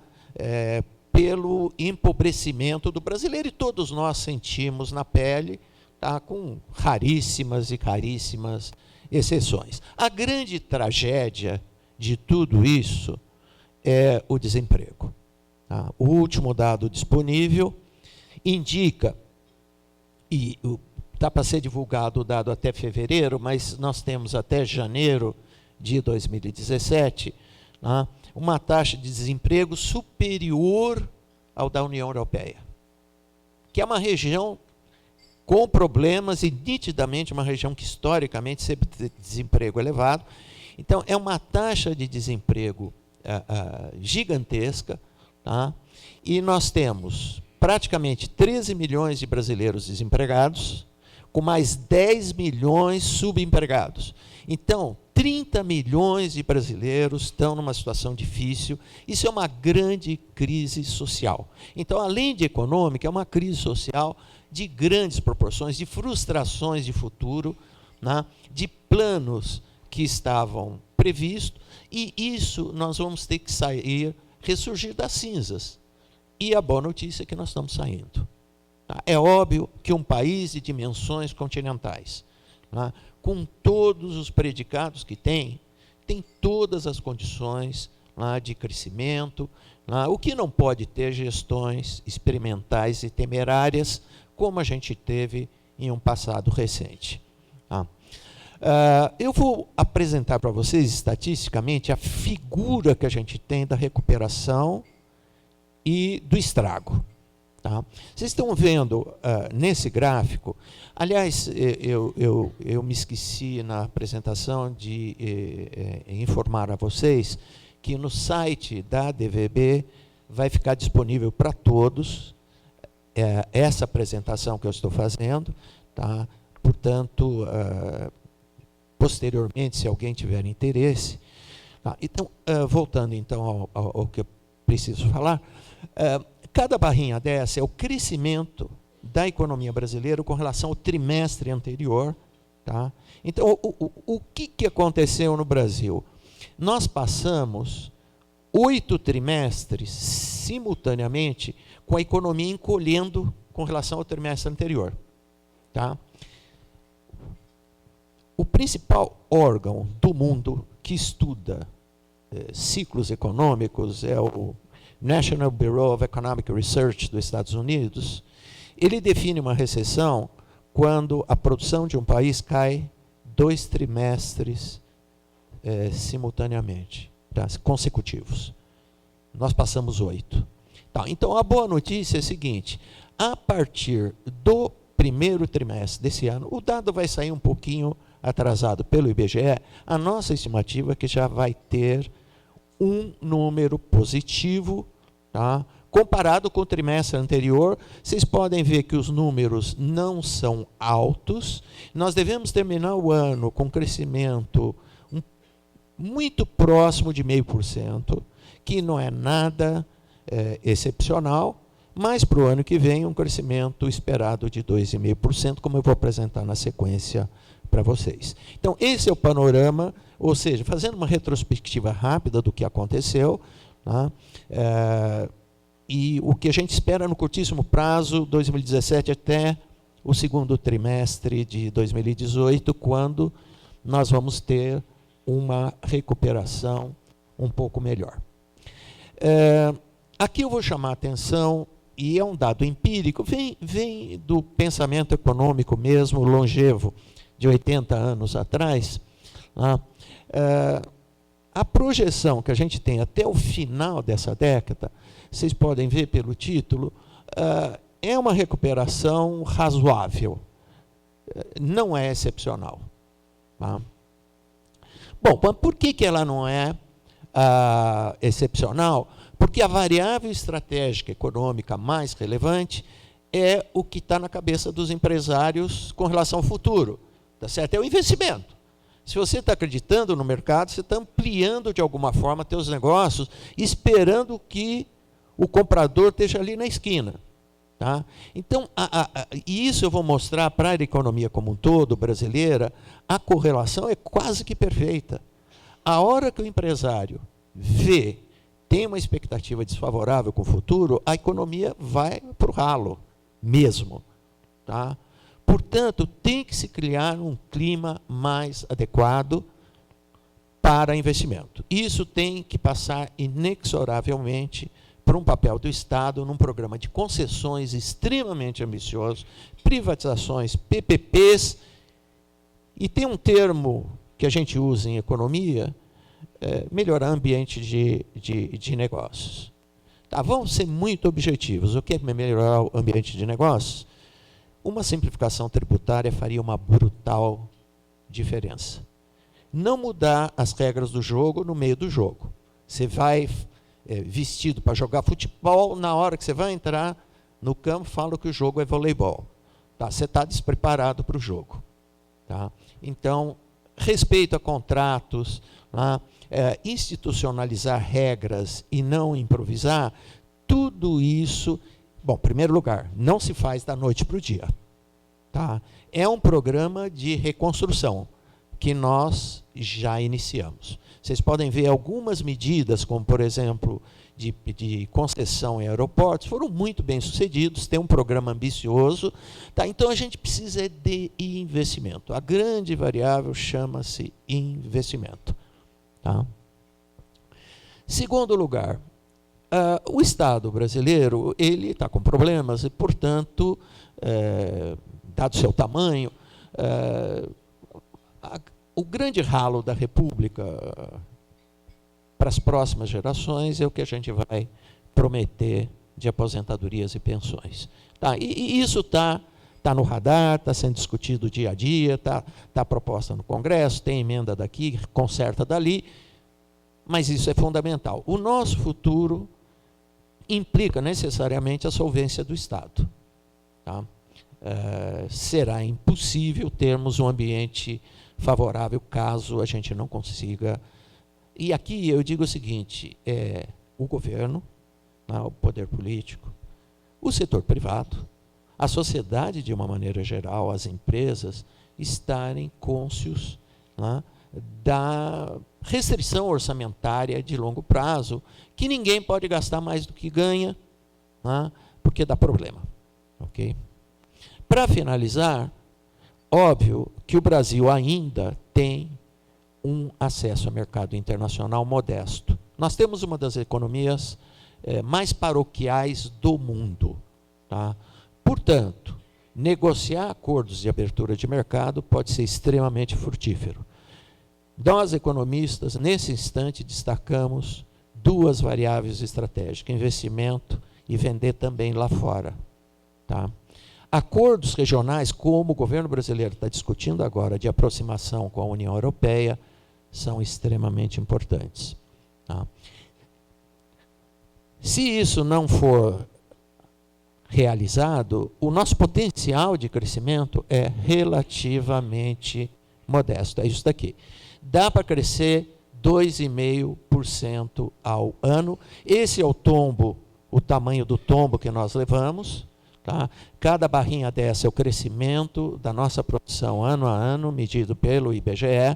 pelo empobrecimento do brasileiro, e todos nós sentimos na pele, tá, com raríssimas e caríssimas exceções. A grande tragédia de tudo isso é o desemprego. Tá? O último dado disponível indica, e está para ser divulgado o dado até fevereiro, mas nós temos até janeiro de 2017, né, uma taxa de desemprego superior ao da União Europeia, que é uma região com problemas e nitidamente uma região que historicamente sempre tem desemprego elevado. Então, é uma taxa de desemprego gigantesca, tá? E nós temos praticamente 13 milhões de brasileiros desempregados, com mais 10 milhões subempregados. Então, 30 milhões de brasileiros estão numa situação difícil. Isso é uma grande crise social. Então, além de econômica, é uma crise social de grandes proporções, de frustrações de futuro, né, de planos que estavam previstos, e isso nós vamos ter que sair ressurgir das cinzas. E a boa notícia é que nós estamos saindo. Tá? É óbvio que um país de dimensões continentais, tá, com todos os predicados que tem todas as condições lá, de crescimento. Lá, o que não pode ter gestões experimentais e temerárias, como a gente teve em um passado recente. Tá? Eu vou apresentar para vocês, estatisticamente, a figura que a gente tem da recuperação e do estrago. Tá? Vocês estão vendo nesse gráfico, aliás, eu me esqueci na apresentação de informar a vocês que no site da DVB vai ficar disponível para todos essa apresentação que eu estou fazendo. Tá? Portanto, posteriormente, se alguém tiver interesse. Tá? Então, voltando então ao que eu preciso falar, cada barrinha dessa é o crescimento da economia brasileira com relação ao trimestre anterior. Tá? Então, o que aconteceu no Brasil? Nós passamos 8 trimestres simultaneamente com a economia encolhendo com relação ao trimestre anterior. Tá? O principal órgão do mundo que estuda ciclos econômicos é o National Bureau of Economic Research dos Estados Unidos. Ele define uma recessão quando a produção de um país cai 2 trimestres simultaneamente, tá? Consecutivos. Nós passamos 8. Tá, então, a boa notícia é a seguinte: a partir do primeiro trimestre desse ano, o dado vai sair um pouquinho atrasado pelo IBGE, a nossa estimativa é que já vai ter um número positivo, tá? Comparado com o trimestre anterior. Vocês podem ver que os números não são altos. Nós devemos terminar o ano com crescimento muito próximo de 0,5%, que não é nada excepcional, mas para o ano que vem um crescimento esperado de 2,5%, como eu vou apresentar na sequência para vocês. Então, esse é o panorama, ou seja, fazendo uma retrospectiva rápida do que aconteceu, tá? E o que a gente espera no curtíssimo prazo, 2017 até o segundo trimestre de 2018, quando nós vamos ter uma recuperação um pouco melhor. Aqui eu vou chamar a atenção, e é um dado empírico, vem do pensamento econômico mesmo, longevo, de 80 anos atrás. Tá? A projeção que a gente tem até o final dessa década, vocês podem ver pelo título, é uma recuperação razoável, não é excepcional. Tá? Bom, por que ela não é excepcional? Porque a variável estratégica econômica mais relevante é o que está na cabeça dos empresários com relação ao futuro. Tá certo? É o investimento. Se você está acreditando no mercado, você está ampliando de alguma forma seus negócios, esperando que o comprador esteja ali na esquina. Tá? Então, e isso eu vou mostrar para a economia como um todo, brasileira, a correlação é quase que perfeita. A hora que o empresário tem uma expectativa desfavorável com o futuro, a economia vai para o ralo mesmo. Tá? Portanto, tem que se criar um clima mais adequado para investimento. Isso tem que passar inexoravelmente por um papel do Estado num programa de concessões extremamente ambicioso, privatizações, PPPs, e tem um termo que a gente usa em economia, melhorar o ambiente de negócios. Tá, vamos ser muito objetivos. O que é melhorar o ambiente de negócios? Uma simplificação tributária faria uma brutal diferença. Não mudar as regras do jogo no meio do jogo. Você vai vestido para jogar futebol, na hora que você vai entrar no campo, fala que o jogo é voleibol. Tá? Você está despreparado para o jogo. Tá? Então, respeito a contratos, tá? Institucionalizar regras e não improvisar, tudo isso, bom, em primeiro lugar, não se faz da noite para o dia. Tá? É um programa de reconstrução que nós já iniciamos. Vocês podem ver algumas medidas, como, por exemplo, de concessão em aeroportos, foram muito bem sucedidos, tem um programa ambicioso. Tá? Então, a gente precisa de investimento. A grande variável chama-se investimento. Tá? Segundo lugar, o Estado brasileiro ele está com problemas e, portanto, dado seu tamanho, o grande ralo da República para as próximas gerações é o que a gente vai prometer de aposentadorias e pensões. Tá? E isso está no radar, está sendo discutido dia a dia, está proposta no Congresso, tem emenda daqui, conserta dali, mas isso é fundamental. O nosso futuro implica necessariamente a solvência do Estado. Tá? Será impossível termos um ambiente favorável caso a gente não consiga. E aqui eu digo o seguinte, o governo, o poder político, o setor privado, a sociedade de uma maneira geral, as empresas, estarem cônscios da restrição orçamentária de longo prazo, que ninguém pode gastar mais do que ganha, porque dá problema. Okay? Para finalizar, óbvio que o Brasil ainda tem um acesso a mercado internacional modesto. Nós temos uma das economias mais paroquiais do mundo. Tá? Portanto, negociar acordos de abertura de mercado pode ser extremamente frutífero. Nós, economistas, nesse instante, destacamos duas variáveis estratégicas, investimento e vender também lá fora. Tá? Acordos regionais, como o governo brasileiro está discutindo agora, de aproximação com a União Europeia, são extremamente importantes. Tá? Se isso não for realizado, o nosso potencial de crescimento é relativamente modesto. É isso daqui. Dá para crescer 2,5% ao ano. Esse é o tombo, o tamanho do tombo que nós levamos. Tá? Cada barrinha dessa é o crescimento da nossa produção ano a ano, medido pelo IBGE.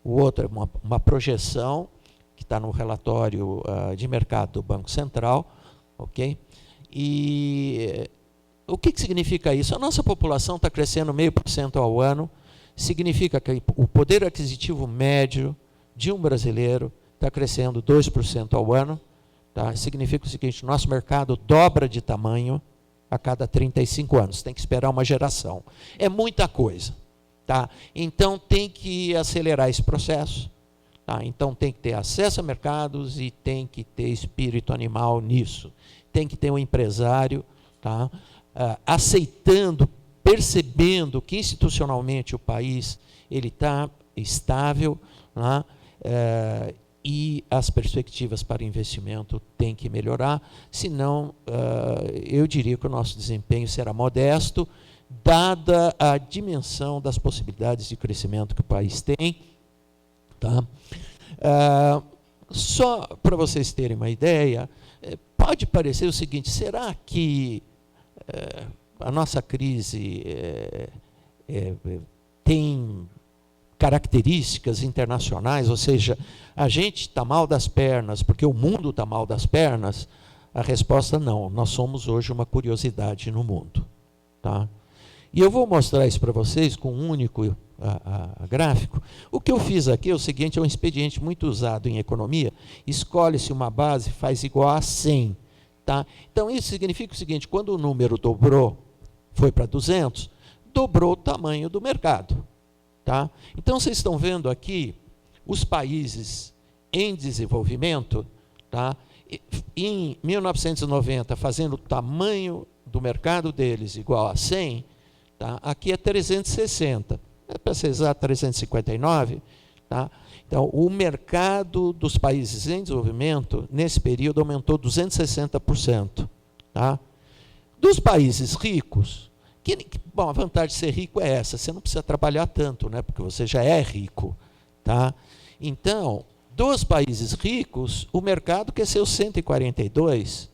O outro é uma projeção que está no relatório de mercado do Banco Central. Okay? E o que significa isso? A nossa população está crescendo 0,5% ao ano, significa que o poder aquisitivo médio de um brasileiro está crescendo 2% ao ano. Tá? Significa o seguinte, nosso mercado dobra de tamanho a cada 35 anos, tem que esperar uma geração. É muita coisa. Tá? Então, tem que acelerar esse processo. Tá? Então, tem que ter acesso a mercados e tem que ter espírito animal nisso. Tem que ter um empresário aceitando, percebendo que institucionalmente o país está estável, e as perspectivas para investimento têm que melhorar, senão eu diria que o nosso desempenho será modesto, dada a dimensão das possibilidades de crescimento que o país tem. Tá? Só para vocês terem uma ideia, pode parecer o seguinte, será que a nossa crise tem características internacionais, ou seja, a gente está mal das pernas porque o mundo está mal das pernas? A resposta não, nós somos hoje uma curiosidade no mundo. Tá? E eu vou mostrar isso para vocês com um único gráfico. O que eu fiz aqui é o seguinte, é um expediente muito usado em economia, escolhe-se uma base, faz igual a 100. Tá? Então, isso significa o seguinte, quando o número dobrou, foi para 200, dobrou o tamanho do mercado. Tá? Então, vocês estão vendo aqui os países em desenvolvimento, tá? Em 1990, fazendo o tamanho do mercado deles igual a 100, tá? Aqui é 360, para ser exato, 359. Tá? Então, o mercado dos países em desenvolvimento, nesse período, aumentou 260%. Tá? Dos países ricos, bom, a vantagem de ser rico é essa, você não precisa trabalhar tanto, né, porque você já é rico. Tá? Então, dos países ricos, o mercado cresceu 142%,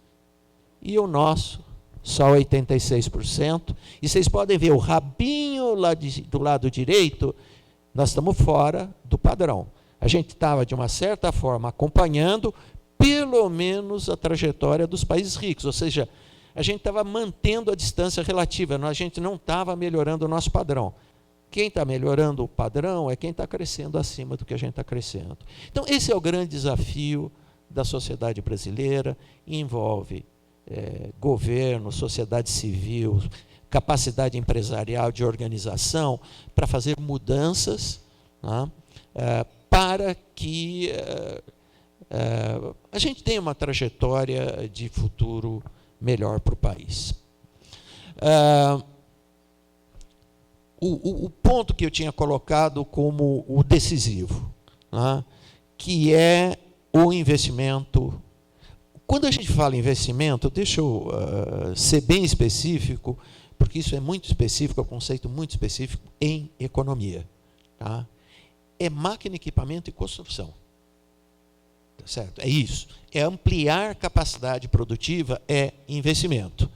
e o nosso, só 86%. E vocês podem ver o rabinho lá do lado direito, nós estamos fora do padrão. A gente estava, de uma certa forma, acompanhando pelo menos a trajetória dos países ricos, ou seja, a gente estava mantendo a distância relativa, a gente não estava melhorando o nosso padrão. Quem está melhorando o padrão é quem está crescendo acima do que a gente está crescendo. Então, esse é o grande desafio da sociedade brasileira, envolve governo, sociedade civil, capacidade empresarial de organização, para fazer mudanças, né, para que a gente tenha uma trajetória de futuro melhor para o país. O ponto que eu tinha colocado como o decisivo, né, que é o investimento. Quando a gente fala em investimento, deixa eu ser bem específico, porque isso é muito específico, é um conceito muito específico em economia. Tá? É máquina, equipamento e construção. Tá certo? É isso. É ampliar capacidade produtiva, é investimento.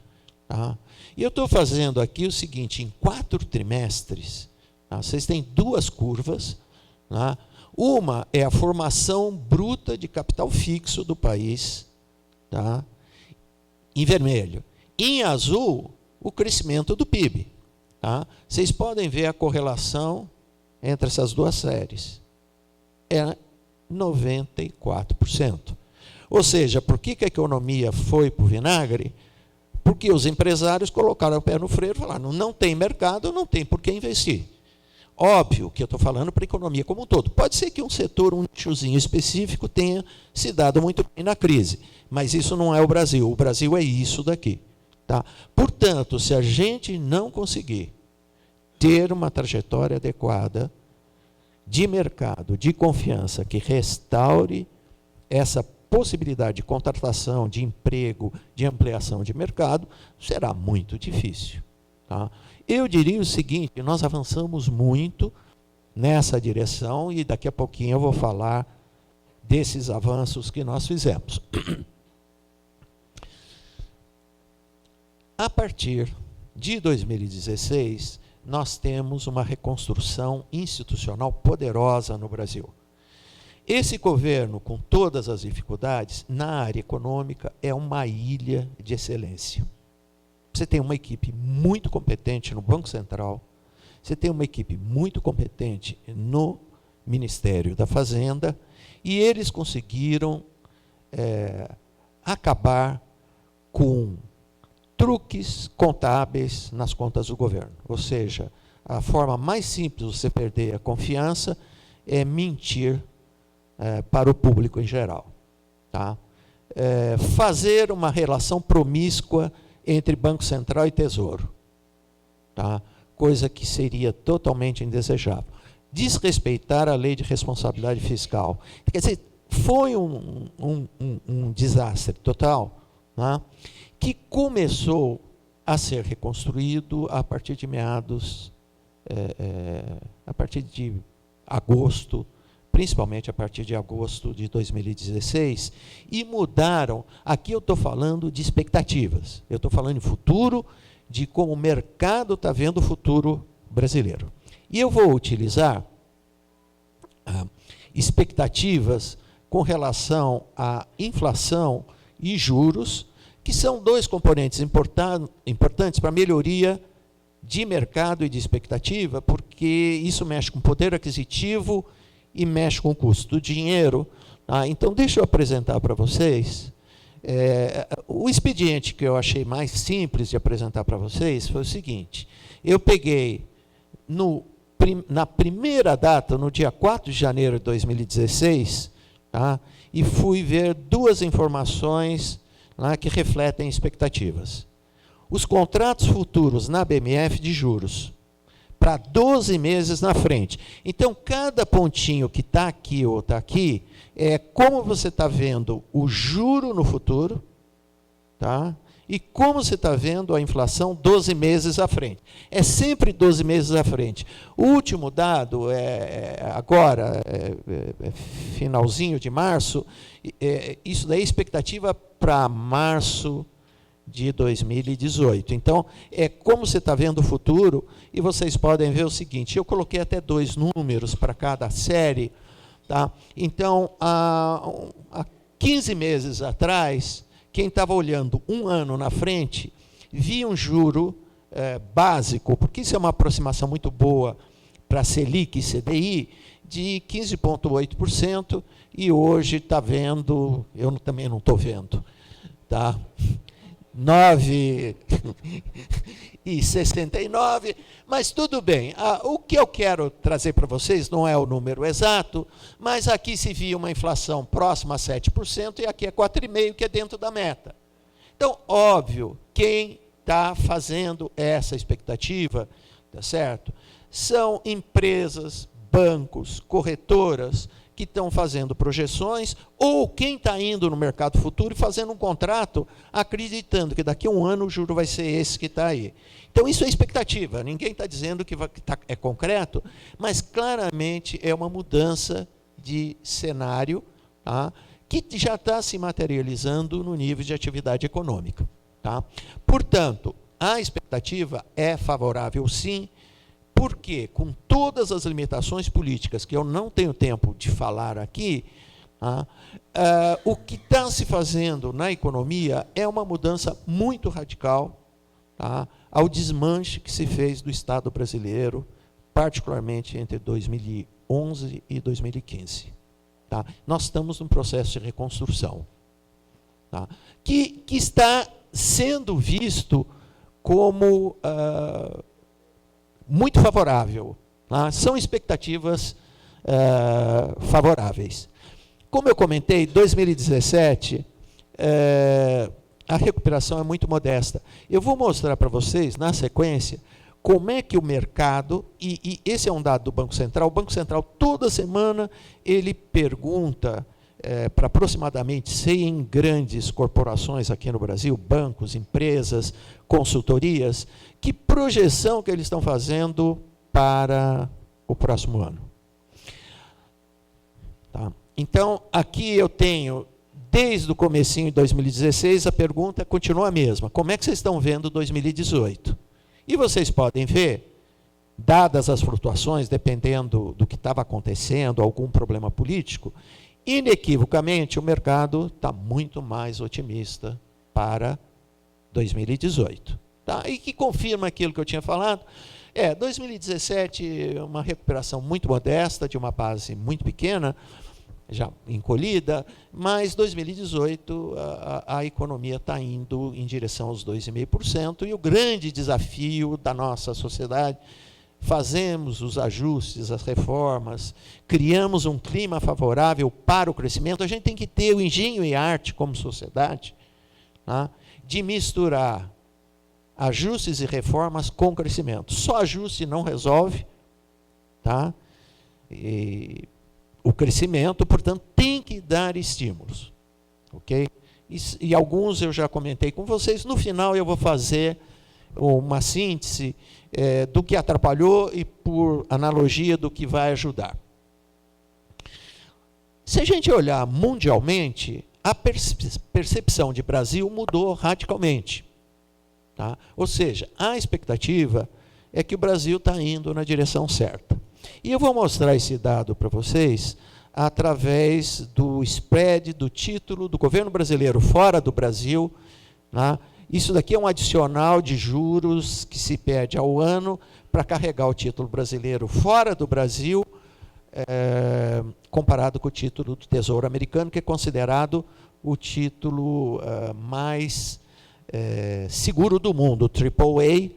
Tá? E eu estou fazendo aqui o seguinte, em 4 trimestres, tá? Vocês têm 2 curvas. Tá? Uma é a formação bruta de capital fixo do país, tá? Em vermelho. Em azul, o crescimento do PIB. Tá? Vocês podem ver a correlação entre essas 2 séries. É 94%. Ou seja, por que a economia foi para o vinagre? Porque os empresários colocaram o pé no freio e falaram, não tem mercado, não tem por que investir. Óbvio que eu estou falando para a economia como um todo. Pode ser que um setor, um nichozinho específico, tenha se dado muito bem na crise, mas isso não é o Brasil. O Brasil é isso daqui. Tá? Portanto, se a gente não conseguir ter uma trajetória adequada de mercado, de confiança, que restaure essa possibilidade de contratação, de emprego, de ampliação de mercado, será muito difícil. Tá? Eu diria o seguinte, nós avançamos muito nessa direção e daqui a pouquinho eu vou falar desses avanços que nós fizemos. A partir de 2016, nós temos uma reconstrução institucional poderosa no Brasil. Esse governo, com todas as dificuldades, na área econômica, é uma ilha de excelência. Você tem uma equipe muito competente no Banco Central, você tem uma equipe muito competente no Ministério da Fazenda, e eles conseguiram acabar com truques contábeis nas contas do governo. Ou seja, a forma mais simples de você perder a confiança é mentir para o público em geral. Tá? Fazer uma relação promíscua entre Banco Central e Tesouro. Tá? Coisa que seria totalmente indesejável. Desrespeitar a lei de responsabilidade fiscal. Quer dizer, foi um desastre total, né? Que começou a ser reconstruído a partir de meados, a partir de agosto, principalmente a partir de agosto de 2016, e mudaram, aqui eu estou falando de expectativas, eu estou falando em futuro, de como o mercado está vendo o futuro brasileiro. E eu vou utilizar expectativas com relação à inflação e juros, que são 2 componentes importantes para a melhoria de mercado e de expectativa, porque isso mexe com poder aquisitivo e mexe com o custo do dinheiro. Tá? Então, deixa eu apresentar para vocês. O expediente que eu achei mais simples de apresentar para vocês foi o seguinte. Eu peguei, na primeira data, no dia 4 de janeiro de 2016, tá? E fui ver 2 informações lá que refletem expectativas. Os contratos futuros na BMF de juros, para 12 meses na frente. Então, cada pontinho que está aqui ou está aqui, é como você está vendo o juro no futuro, tá? E como você está vendo a inflação 12 meses à frente. É sempre 12 meses à frente. O último dado, agora, finalzinho de março, isso daí é expectativa para março de 2018. Então, é como você está vendo o futuro, e vocês podem ver o seguinte, eu coloquei até 2 números para cada série, tá? Então, há 15 meses atrás, quem estava olhando um ano na frente, via um juro básico, porque isso é uma aproximação muito boa para Selic e CDI, de 15,8%, e hoje está vendo, eu também não estou vendo, tá? 9,69, mas tudo bem. O que eu quero trazer para vocês não é o número exato, mas aqui se via uma inflação próxima a 7%, e aqui é 4,5%, que é dentro da meta. Então, óbvio, quem está fazendo essa expectativa, tá certo? São empresas, bancos, corretoras, que estão fazendo projeções, ou quem está indo no mercado futuro e fazendo um contrato, acreditando que daqui a um ano o juro vai ser esse que está aí. Então, isso é expectativa, ninguém está dizendo que é concreto, mas claramente é uma mudança de cenário, tá? Que já está se materializando no nível de atividade econômica. Tá? Portanto, a expectativa é favorável, sim, porque, com todas as limitações políticas, que eu não tenho tempo de falar aqui, o que está se fazendo na economia é uma mudança muito radical, tá, ao desmanche que se fez do Estado brasileiro, particularmente entre 2011 e 2015. Tá? Nós estamos num processo de reconstrução, tá, que está sendo visto como muito favorável. Tá? São expectativas favoráveis. Como eu comentei, 2017, a recuperação é muito modesta. Eu vou mostrar para vocês, na sequência, como é que o mercado, e esse é um dado do Banco Central, o Banco Central, toda semana, ele pergunta para aproximadamente 100 grandes corporações aqui no Brasil, bancos, empresas, consultorias, que projeção que eles estão fazendo para o próximo ano. Tá? Então, aqui eu tenho, desde o comecinho de 2016, a pergunta continua a mesma. Como é que vocês estão vendo 2018? E vocês podem ver, dadas as flutuações, dependendo do que estava acontecendo, algum problema político, inequivocamente o mercado está muito mais otimista para 2018. Tá? E que confirma aquilo que eu tinha falado. 2017, uma recuperação muito modesta, de uma base muito pequena, já encolhida, mas 2018 a economia está indo em direção aos 2,5%, e o grande desafio da nossa sociedade, fazemos os ajustes, as reformas, criamos um clima favorável para o crescimento, a gente tem que ter o engenho e arte como sociedade, tá, de misturar ajustes e reformas com crescimento. Só ajuste não resolve, tá? O crescimento, portanto, tem que dar estímulos. Ok? E alguns eu já comentei com vocês. No final eu vou fazer uma síntese do que atrapalhou e, por analogia, do que vai ajudar. Se a gente olhar mundialmente, a percepção de Brasil mudou radicalmente. Tá? Ou seja, a expectativa é que o Brasil está indo na direção certa. E eu vou mostrar esse dado para vocês através do spread, do título do governo brasileiro fora do Brasil. Tá? Isso daqui é um adicional de juros que se pede ao ano para carregar o título brasileiro fora do Brasil, comparado com o título do Tesouro Americano, que é considerado o título mais seguro do mundo, o AAA.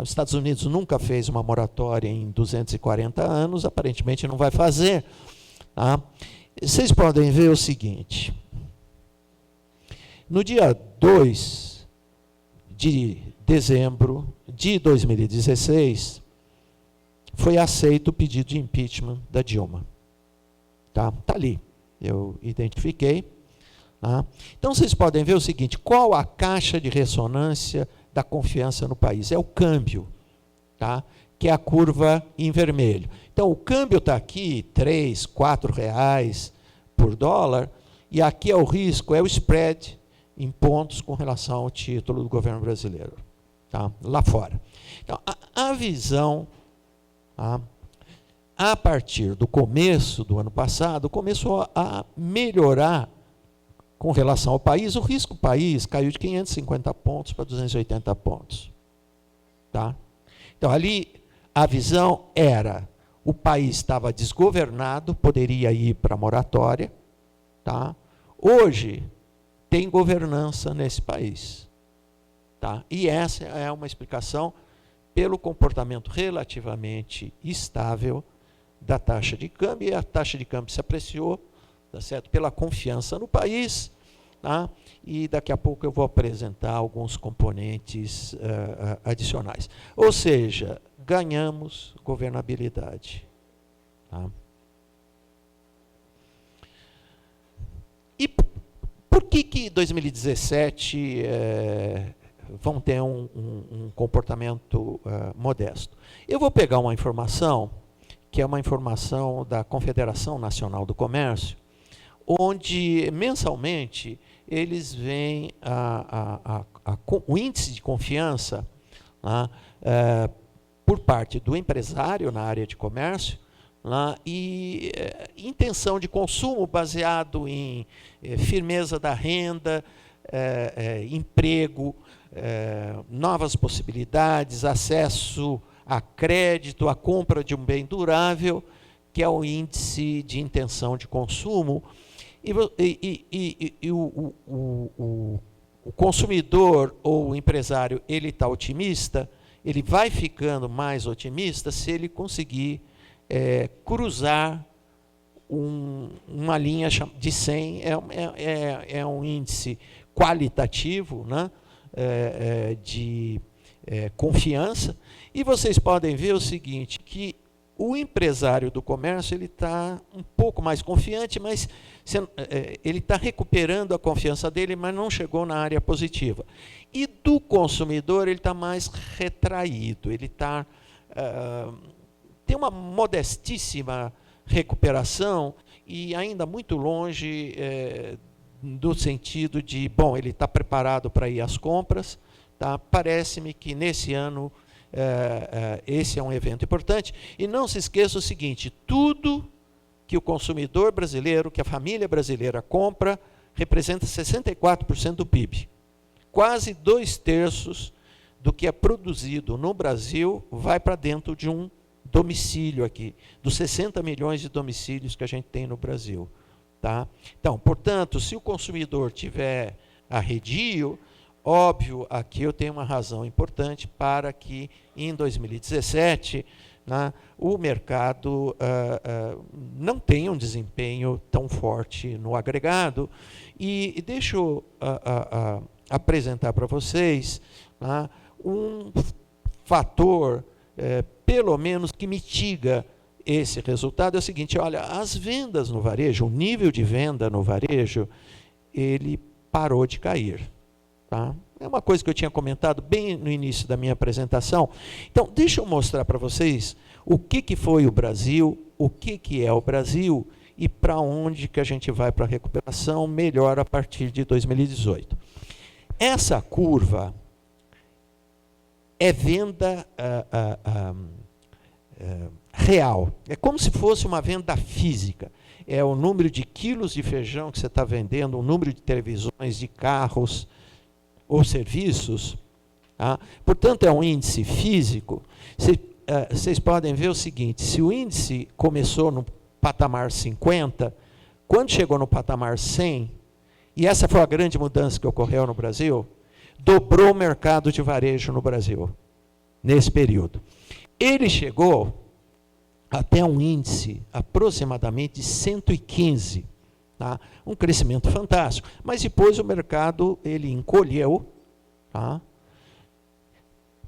Os Estados Unidos nunca fez uma moratória em 240 anos, aparentemente não vai fazer. Tá? Vocês podem ver o seguinte. No dia 2 de dezembro de 2016, foi aceito o pedido de impeachment da Dilma. Tá ali, eu identifiquei. Tá? Então, vocês podem ver o seguinte, qual a caixa de ressonância da confiança no país? É o câmbio, tá? Que é a curva em vermelho. Então, o câmbio está aqui, 3, 4 reais por dólar, e aqui é o risco, é o spread em pontos com relação ao título do governo brasileiro, tá? Lá fora. Então, a visão, tá? A partir do começo do ano passado, começou a melhorar com relação ao país. O risco país caiu de 550 pontos para 280 pontos. Tá? Então, ali, a visão era, o país estava desgovernado, poderia ir para a moratória. Tá? Hoje, tem governança nesse país. Tá? E essa é uma explicação pelo comportamento relativamente estável da taxa de câmbio, e a taxa de câmbio se apreciou, tá certo? Pela confiança no país, tá? E daqui a pouco eu vou apresentar alguns componentes adicionais. Ou seja, ganhamos governabilidade. Tá? E por que 2017 vão ter um comportamento modesto? Eu vou pegar uma informação que é uma informação da Confederação Nacional do Comércio, onde mensalmente eles veem o índice de confiança, por parte do empresário na área de comércio, e intenção de consumo baseado em firmeza da renda, emprego, novas possibilidades, acesso a crédito, a compra de um bem durável, que é o índice de intenção de consumo. E o consumidor ou o empresário, ele está otimista, ele vai ficando mais otimista se ele conseguir cruzar uma linha de 100, é um índice qualitativo, né, de confiança. E vocês podem ver o seguinte, que o empresário do comércio ele está um pouco mais confiante, mas ele está recuperando a confiança dele, mas não chegou na área positiva. E do consumidor ele está mais retraído, ele tem uma modestíssima recuperação e ainda muito longe do sentido de, bom, ele está preparado para ir às compras. Tá? Parece-me que nesse ano esse é um evento importante. E não se esqueça o seguinte, tudo que o consumidor brasileiro, que a família brasileira compra, representa 64% do PIB. Quase 2/3 do que é produzido no Brasil vai para dentro de um domicílio aqui, dos 60 milhões de domicílios que a gente tem no Brasil. Tá? Então, portanto, se o consumidor tiver arredio, óbvio, aqui eu tenho uma razão importante para que em 2017 o mercado não tenha um desempenho tão forte no agregado. E deixa eu apresentar para vocês um fator, pelo menos, que mitiga esse resultado. É o seguinte, olha, as vendas no varejo, o nível de venda no varejo, ele parou de cair. Tá? É uma coisa que eu tinha comentado bem no início da minha apresentação. Então, deixa eu mostrar para vocês o que foi o Brasil, o que é o Brasil e para onde que a gente vai para a recuperação melhor a partir de 2018. Essa curva é venda real. É como se fosse uma venda física. É o número de quilos de feijão que você está vendendo, o número de televisões, de carros ou serviços. Tá? Portanto, é um índice físico. Vocês podem ver o seguinte, se o índice começou no patamar 50, quando chegou no patamar 100, e essa foi a grande mudança que ocorreu no Brasil, dobrou o mercado de varejo no Brasil, nesse período. Ele chegou até um índice aproximadamente de 115, tá? Um crescimento fantástico. Mas depois o mercado ele encolheu. Tá?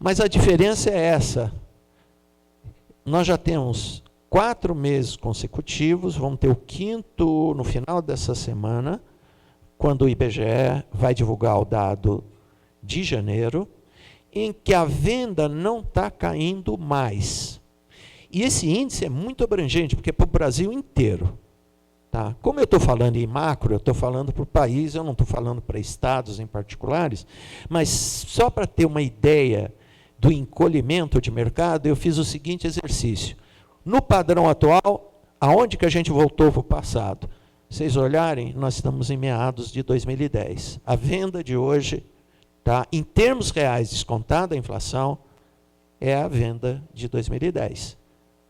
Mas a diferença é essa. Nós já temos 4 meses consecutivos, vamos ter o 5º no final dessa semana, quando o IBGE vai divulgar o dado de janeiro, em que a venda não está caindo mais. E esse índice é muito abrangente, porque é para o Brasil inteiro. Tá? Como eu estou falando em macro, eu estou falando para o país, eu não estou falando para estados em particulares, mas só para ter uma ideia do encolhimento de mercado, eu fiz o seguinte exercício. No padrão atual, aonde que a gente voltou para o passado? Vocês olharem, nós estamos em meados de 2010. A venda de hoje, tá, em termos reais, descontada a inflação, é a venda de 2010.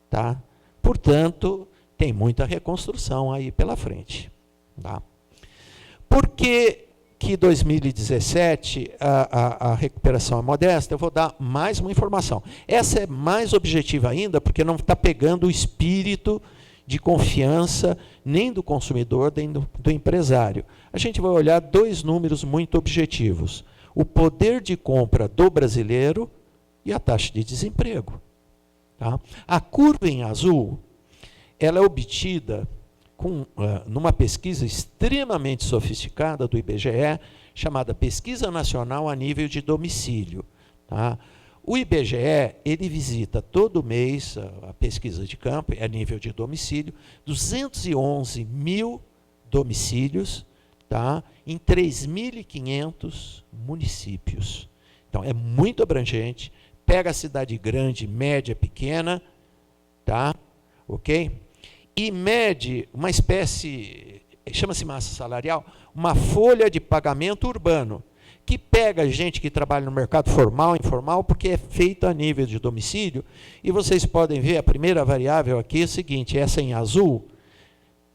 Tá? Portanto, tem muita reconstrução aí pela frente. Tá? Por que 2017 a recuperação é modesta? Eu vou dar mais uma informação. Essa é mais objetiva ainda, porque não está pegando o espírito de confiança nem do consumidor, nem do empresário. A gente vai olhar dois números muito objetivos. O poder de compra do brasileiro e a taxa de desemprego. Tá? A curva em azul, ela é obtida numa pesquisa extremamente sofisticada do IBGE, chamada Pesquisa Nacional a Nível de Domicílio. Tá? O IBGE, ele visita todo mês, a pesquisa de campo, a nível de domicílio, 211 mil domicílios, tá? Em 3.500 municípios. Então, é muito abrangente, pega a cidade grande, média, pequena, tá? Ok? E mede uma espécie, chama-se massa salarial, uma folha de pagamento urbano, que pega gente que trabalha no mercado formal, informal, porque é feito a nível de domicílio, e vocês podem ver, a primeira variável aqui é a seguinte, essa em azul,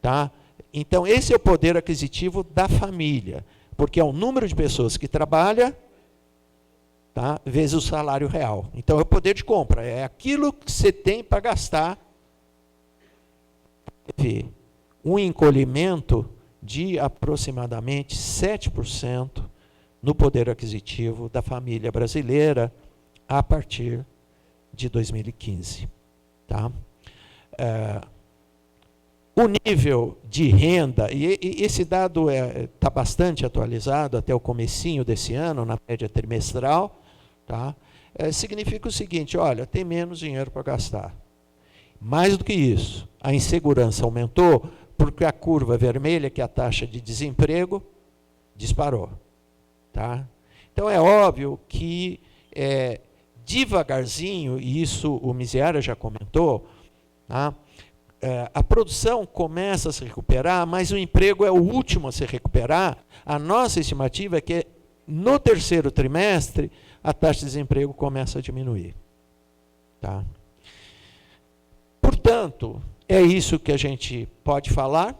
tá? Então, esse é o poder aquisitivo da família, porque é o número de pessoas que trabalha, tá, vezes o salário real. Então, é o poder de compra, é aquilo que você tem para gastar. Um encolhimento de aproximadamente 7% no poder aquisitivo da família brasileira a partir de 2015. Tá? O nível de renda, e esse dado está bastante atualizado até o comecinho desse ano, na média trimestral, tá? Significa o seguinte, olha, tem menos dinheiro para gastar. Mais do que isso, a insegurança aumentou porque a curva vermelha, que é a taxa de desemprego, disparou. Tá? Então, é óbvio que, devagarzinho, e isso o Miziara já comentou, tá? A produção começa a se recuperar, mas o emprego é o último a se recuperar. A nossa estimativa é que, no terceiro trimestre, a taxa de desemprego começa a diminuir. Tá? Portanto, é isso que a gente pode falar.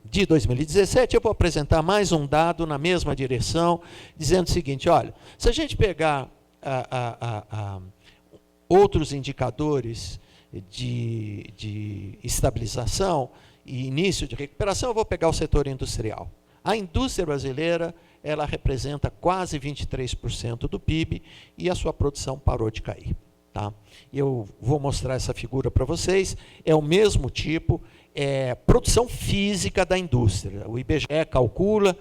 De 2017, eu vou apresentar mais um dado na mesma direção, dizendo o seguinte, olha, se a gente pegar outros indicadores de estabilização e início de recuperação, eu vou pegar o setor industrial. A indústria brasileira, ela representa quase 23% do PIB e a sua produção parou de cair. Tá? Eu vou mostrar essa figura para vocês, é o mesmo tipo, produção física da indústria. O IBGE calcula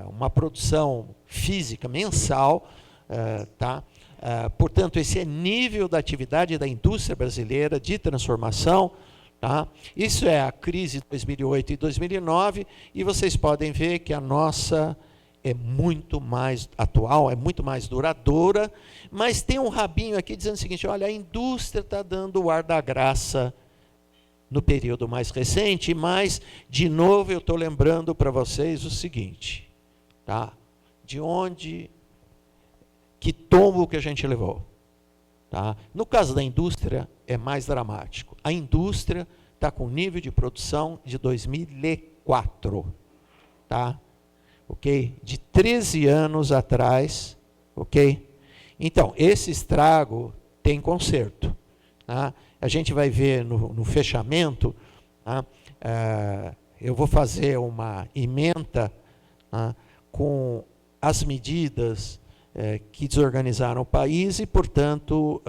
uma produção física mensal, tá? Portanto, esse é nível da atividade da indústria brasileira de transformação. Tá? Isso é a crise de 2008 e 2009, e vocês podem ver que a nossa é muito mais atual, é muito mais duradoura, mas tem um rabinho aqui dizendo o seguinte, olha, a indústria está dando o ar da graça no período mais recente, mas, de novo, eu estou lembrando para vocês o seguinte, tá? De onde, que tombo que a gente levou. Tá? No caso da indústria, é mais dramático. A indústria está com nível de produção de 2004. Tá? Okay? De 13 anos atrás. Okay? Então, esse estrago tem conserto. Tá? A gente vai ver no fechamento, tá? Eu vou fazer uma ementa, tá? Com as medidas que desorganizaram o país e, portanto,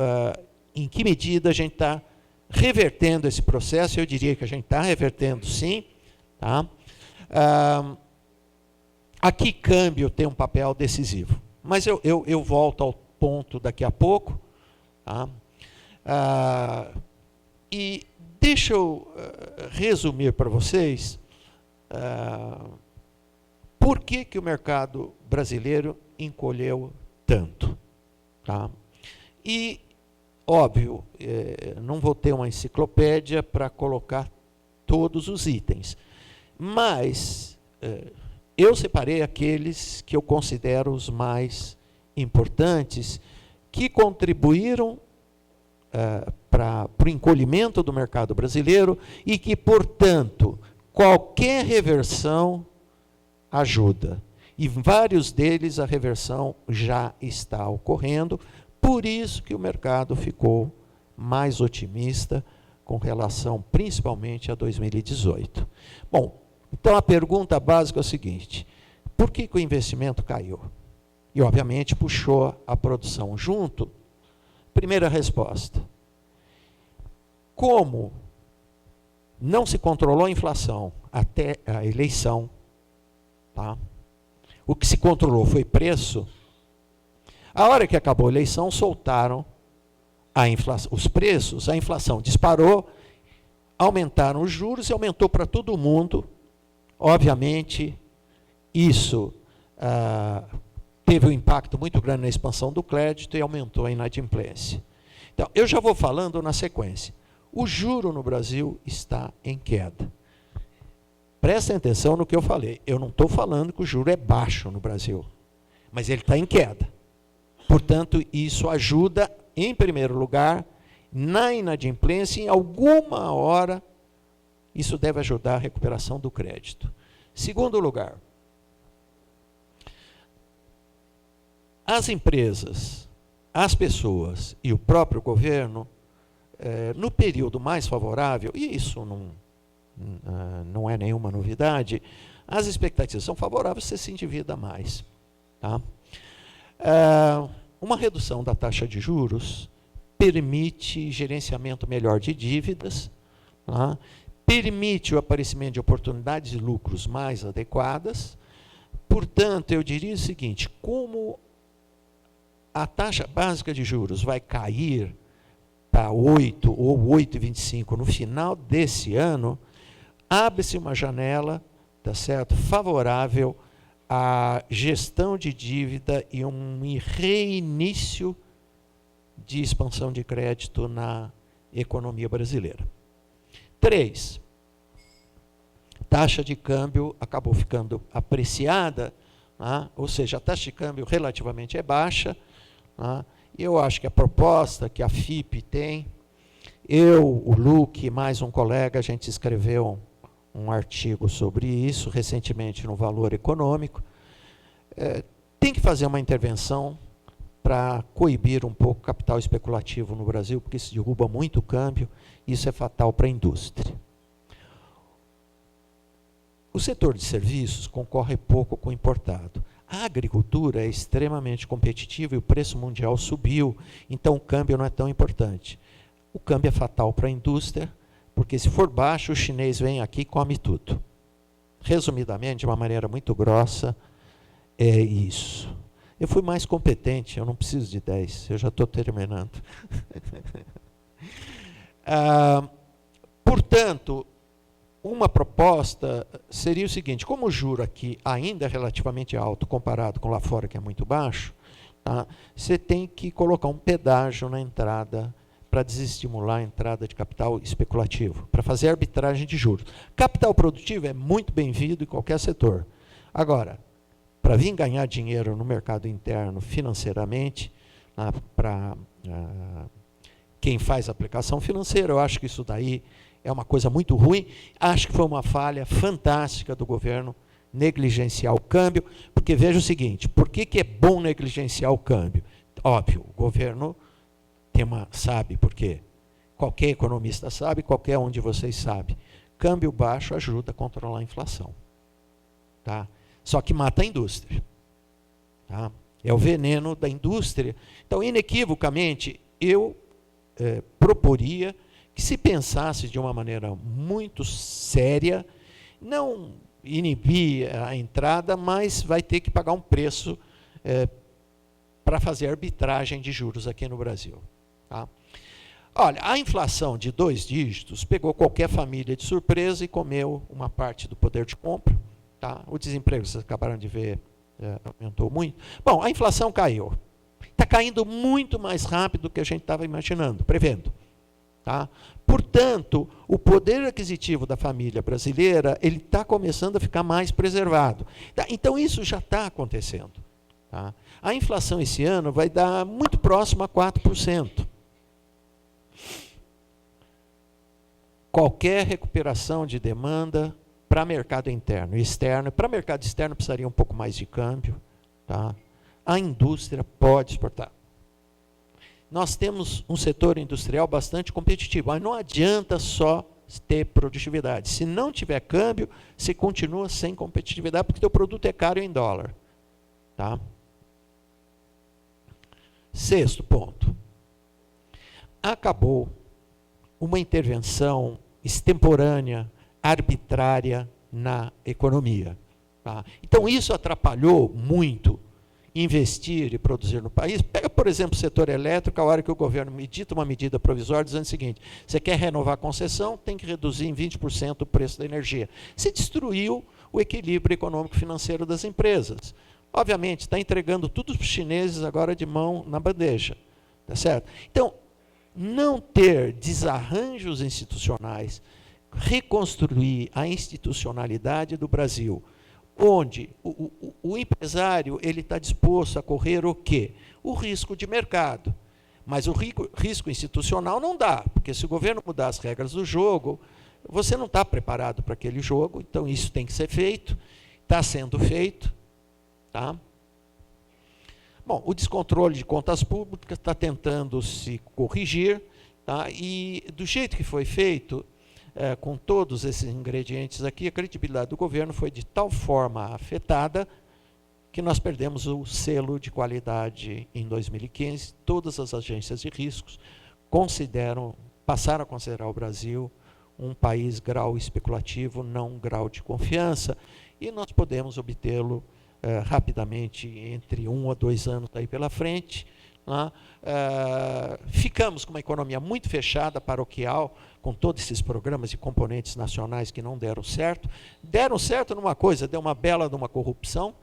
em que medida a gente está revertendo esse processo. Eu diria que a gente está revertendo, sim. Tá? Aqui, câmbio tem um papel decisivo. Mas eu volto ao ponto daqui a pouco. Tá? E deixa eu resumir para vocês por que o mercado brasileiro encolheu tanto. Tá? E, óbvio, não vou ter uma enciclopédia para colocar todos os itens, mas eu separei aqueles que eu considero os mais importantes, que contribuíram para o encolhimento do mercado brasileiro e que, portanto, qualquer reversão ajuda. E vários deles a reversão já está ocorrendo, por isso que o mercado ficou mais otimista com relação principalmente a 2018. Bom, então a pergunta básica é o seguinte: por que o investimento caiu? E, obviamente, puxou a produção junto. Primeira resposta: como não se controlou a inflação até a eleição, tá? O que se controlou foi preço. A hora que acabou a eleição, soltaram os preços, a inflação disparou, aumentaram os juros e aumentou para todo mundo. Obviamente, isso teve um impacto muito grande na expansão do crédito e aumentou a inadimplência. Então, eu já vou falando na sequência. O juro no Brasil está em queda. Prestem atenção no que eu falei. Eu não estou falando que o juro é baixo no Brasil, mas ele está em queda. Portanto, isso ajuda, em primeiro lugar, na inadimplência. Em alguma hora, isso deve ajudar a recuperação do crédito. Segundo lugar, as empresas, as pessoas e o próprio governo, no período mais favorável, e isso não é nenhuma novidade, as expectativas são favoráveis, você se endivida mais. Tá? Uma redução da taxa de juros permite gerenciamento melhor de dívidas, tá? Permite o aparecimento de oportunidades de lucros mais adequadas. Portanto, eu diria o seguinte: como a taxa básica de juros vai cair para 8 ou 8,25 no final desse ano, abre-se uma janela, tá certo, favorável à gestão de dívida e um reinício de expansão de crédito na economia brasileira. 3, taxa de câmbio acabou ficando apreciada, né? Ou seja, a taxa de câmbio relativamente é baixa, né? Eu acho que a proposta que a FIP tem, o Luque, mais um colega, a gente escreveu um artigo sobre isso recentemente no Valor Econômico, tem que fazer uma intervenção para coibir um pouco o capital especulativo no Brasil, porque isso derruba muito o câmbio, e isso é fatal para a indústria. O setor de serviços concorre pouco com o importado. A agricultura é extremamente competitiva e o preço mundial subiu, então o câmbio não é tão importante. O câmbio é fatal para a indústria, porque se for baixo, o chinês vem aqui e come tudo. Resumidamente, de uma maneira muito grossa, é isso. Eu fui mais competente, eu não preciso de 10, eu já estou terminando. Portanto, uma proposta seria o seguinte: como o juro aqui ainda é relativamente alto, comparado com lá fora, que é muito baixo, tá? Você tem que colocar um pedágio na entrada para desestimular a entrada de capital especulativo, para fazer arbitragem de juros. Capital produtivo é muito bem-vindo em qualquer setor. Agora, para vir ganhar dinheiro no mercado interno financeiramente, para quem faz aplicação financeira, eu acho que isso daí é uma coisa muito ruim. Acho que foi uma falha fantástica do governo negligenciar o câmbio, porque veja o seguinte: por que é bom negligenciar o câmbio? Óbvio, o governo sabe por quê. Qualquer economista sabe, qualquer um de vocês sabe. Câmbio baixo ajuda a controlar a inflação. Tá? Só que mata a indústria. Tá? É o veneno da indústria. Então, inequivocamente, eu proporia que se pensasse de uma maneira muito séria, não inibir a entrada, mas vai ter que pagar um preço para fazer arbitragem de juros aqui no Brasil. Tá? Olha, a inflação de 2 dígitos pegou qualquer família de surpresa e comeu uma parte do poder de compra. Tá? O desemprego, vocês acabaram de ver, aumentou muito. Bom, a inflação caiu. Está caindo muito mais rápido do que a gente estava imaginando, prevendo. Tá? Portanto, o poder aquisitivo da família brasileira ele está começando a ficar mais preservado. Tá? Então, isso já está acontecendo. Tá? A inflação esse ano vai dar muito próximo a 4%. Qualquer recuperação de demanda para mercado interno e externo, para mercado externo precisaria um pouco mais de câmbio, tá? A indústria pode exportar. Nós temos um setor industrial bastante competitivo, mas não adianta só ter produtividade. Se não tiver câmbio, você continua sem competitividade, porque o teu produto é caro em dólar. Tá? Sexto ponto. Acabou uma intervenção extemporânea, arbitrária na economia. Tá? Então, isso atrapalhou muito investir e produzir no país. Pega, por exemplo, o setor elétrico, a hora que o governo edita uma medida provisória dizendo o seguinte: você quer renovar a concessão, tem que reduzir em 20% o preço da energia. Se destruiu o equilíbrio econômico-financeiro das empresas. Obviamente, está entregando tudo para os chineses agora de mão na bandeja. Tá certo? Então, não ter desarranjos institucionais, reconstruir a institucionalidade do Brasil, onde o empresário ele está disposto a correr o quê? O risco de mercado. Mas o risco institucional não dá, porque se o governo mudar as regras do jogo, você não está preparado para aquele jogo, então isso tem que ser feito, está sendo feito. Tá? Bom, o descontrole de contas públicas está tentando se corrigir, tá? E do jeito que foi feito, com todos esses ingredientes aqui, a credibilidade do governo foi de tal forma afetada que nós perdemos o selo de qualidade em 2015. Todas as agências de riscos passaram a considerar o Brasil um país grau especulativo, não grau de confiança, e nós podemos obtê-lo rapidamente, entre 1 a 2 anos daí pela frente. Né? Ficamos com uma economia muito fechada, paroquial, com todos esses programas e componentes nacionais que não deram certo. Deram certo numa coisa, deu uma bela de uma corrupção.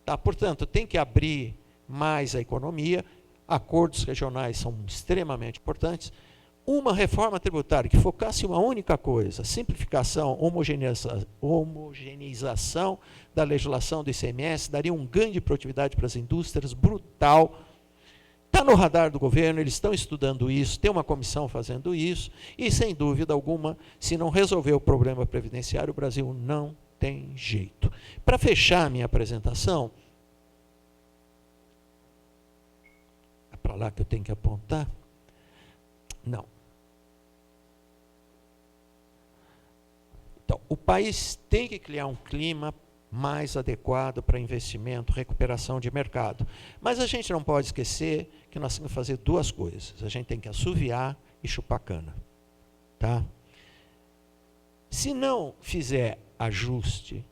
Tá? Portanto, tem que abrir mais a economia. Acordos regionais são extremamente importantes. Uma reforma tributária que focasse em uma única coisa: simplificação, homogeneização da legislação do ICMS, daria um ganho de produtividade para as indústrias brutal. Está no radar do governo, eles estão estudando isso, tem uma comissão fazendo isso, e sem dúvida alguma, se não resolver o problema previdenciário, o Brasil não tem jeito. Para fechar a minha apresentação, é para lá que eu tenho que apontar? Não. Então, o país tem que criar um clima mais adequado para investimento, recuperação de mercado. Mas a gente não pode esquecer que nós temos que fazer 2 coisas. A gente tem que assoviar e chupar cana. Tá? Se não fizer ajuste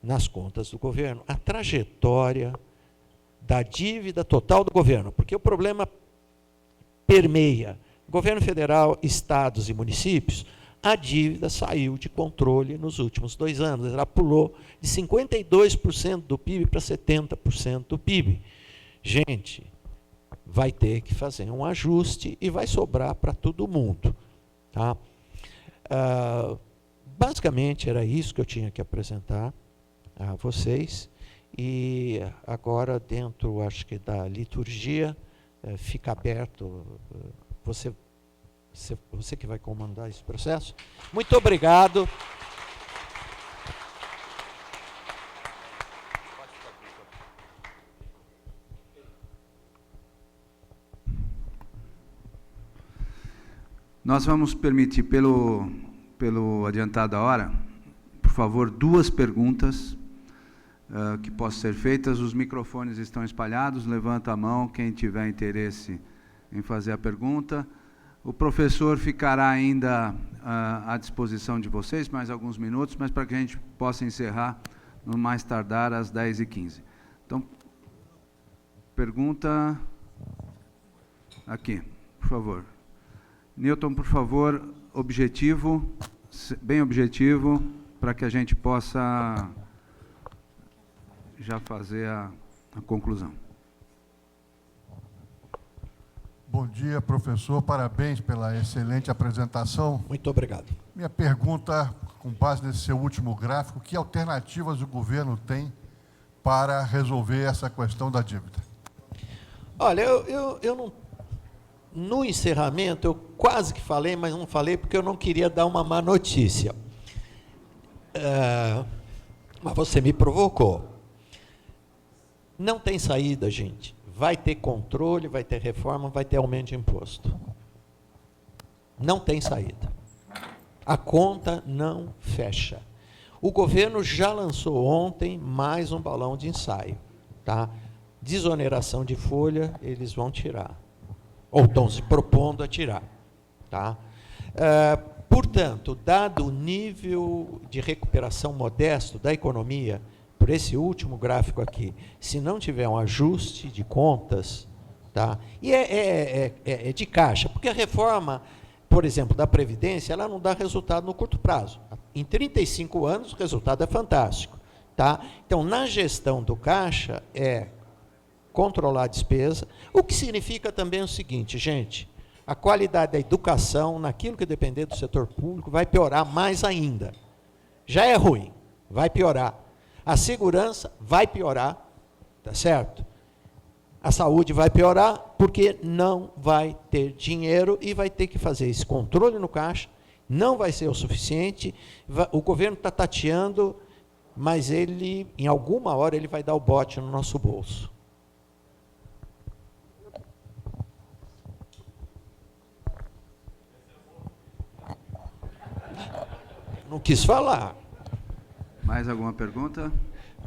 nas contas do governo, a trajetória da dívida total do governo, porque o problema permeia governo federal, estados e municípios, a dívida saiu de controle nos últimos 2 anos. Ela pulou de 52% do PIB para 70% do PIB. Gente, vai ter que fazer um ajuste e vai sobrar para todo mundo. Tá? Basicamente, era isso que eu tinha que apresentar a vocês. E agora, dentro, acho que da liturgia, fica aberto, você que vai comandar esse processo. Muito obrigado. Nós vamos permitir, pelo adiantado da hora, por favor, 2 perguntas que possam ser feitas. Os microfones estão espalhados, levanta a mão quem tiver interesse em fazer a pergunta. O professor ficará ainda à disposição de vocês, mais alguns minutos, mas para que a gente possa encerrar no mais tardar às 10h15. Então, pergunta aqui, por favor. Newton, por favor, objetivo, bem objetivo, para que a gente possa já fazer a conclusão. Bom dia, professor. Parabéns pela excelente apresentação. Muito obrigado. Minha pergunta, com base nesse seu último gráfico, que alternativas o governo tem para resolver essa questão da dívida? Olha, eu não... No encerramento, eu quase que falei, mas não falei porque eu não queria dar uma má notícia. Mas você me provocou. Não tem saída, gente. Vai ter controle, vai ter reforma, vai ter aumento de imposto. Não tem saída. A conta não fecha. O governo já lançou ontem mais um balão de ensaio. Tá? Desoneração de folha, eles vão tirar. Ou estão se propondo a tirar. Tá? Portanto, dado o nível de recuperação modesto da economia, por esse último gráfico aqui, se não tiver um ajuste de contas, tá? E é de caixa, porque a reforma, por exemplo, da Previdência, ela não dá resultado no curto prazo. Em 35 anos, o resultado é fantástico. Tá? Então, na gestão do caixa, é controlar a despesa, o que significa também o seguinte, gente, a qualidade da educação, naquilo que depender do setor público, vai piorar mais ainda. Já é ruim, vai piorar. A segurança vai piorar, tá certo? A saúde vai piorar porque não vai ter dinheiro e vai ter que fazer esse controle no caixa, não vai ser o suficiente, o governo está tateando, mas ele, em alguma hora, ele vai dar o bote no nosso bolso. Não quis falar. Mais alguma pergunta?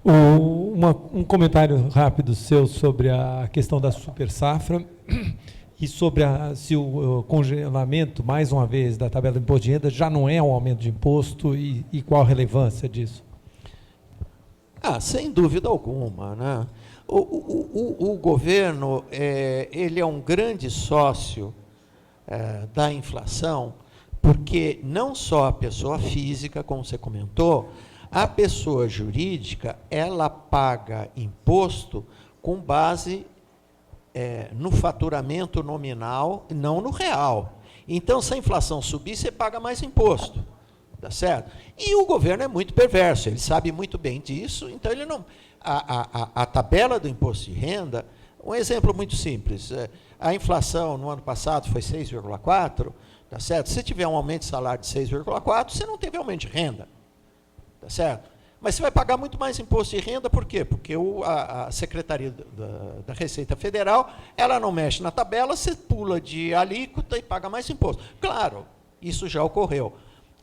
Um comentário rápido seu sobre a questão da super safra e sobre se o congelamento, mais uma vez, da tabela de imposto de renda já não é um aumento de imposto e qual a relevância disso? Sem dúvida alguma, né? O governo, ele é um grande sócio da inflação, porque não só a pessoa física, como você comentou, a pessoa jurídica, ela paga imposto com base no faturamento nominal, não no real. Então, se a inflação subir, você paga mais imposto. Tá certo? E o governo é muito perverso, ele sabe muito bem disso, então ele não... A tabela do imposto de renda, um exemplo muito simples, a inflação no ano passado foi 6,4%, tá certo? Se tiver um aumento de salário de 6,4%, você não teve aumento de renda. Tá certo? Mas você vai pagar muito mais imposto de renda, por quê? Porque a Secretaria da Receita Federal, ela não mexe na tabela, você pula de alíquota e paga mais imposto. Claro, isso já ocorreu.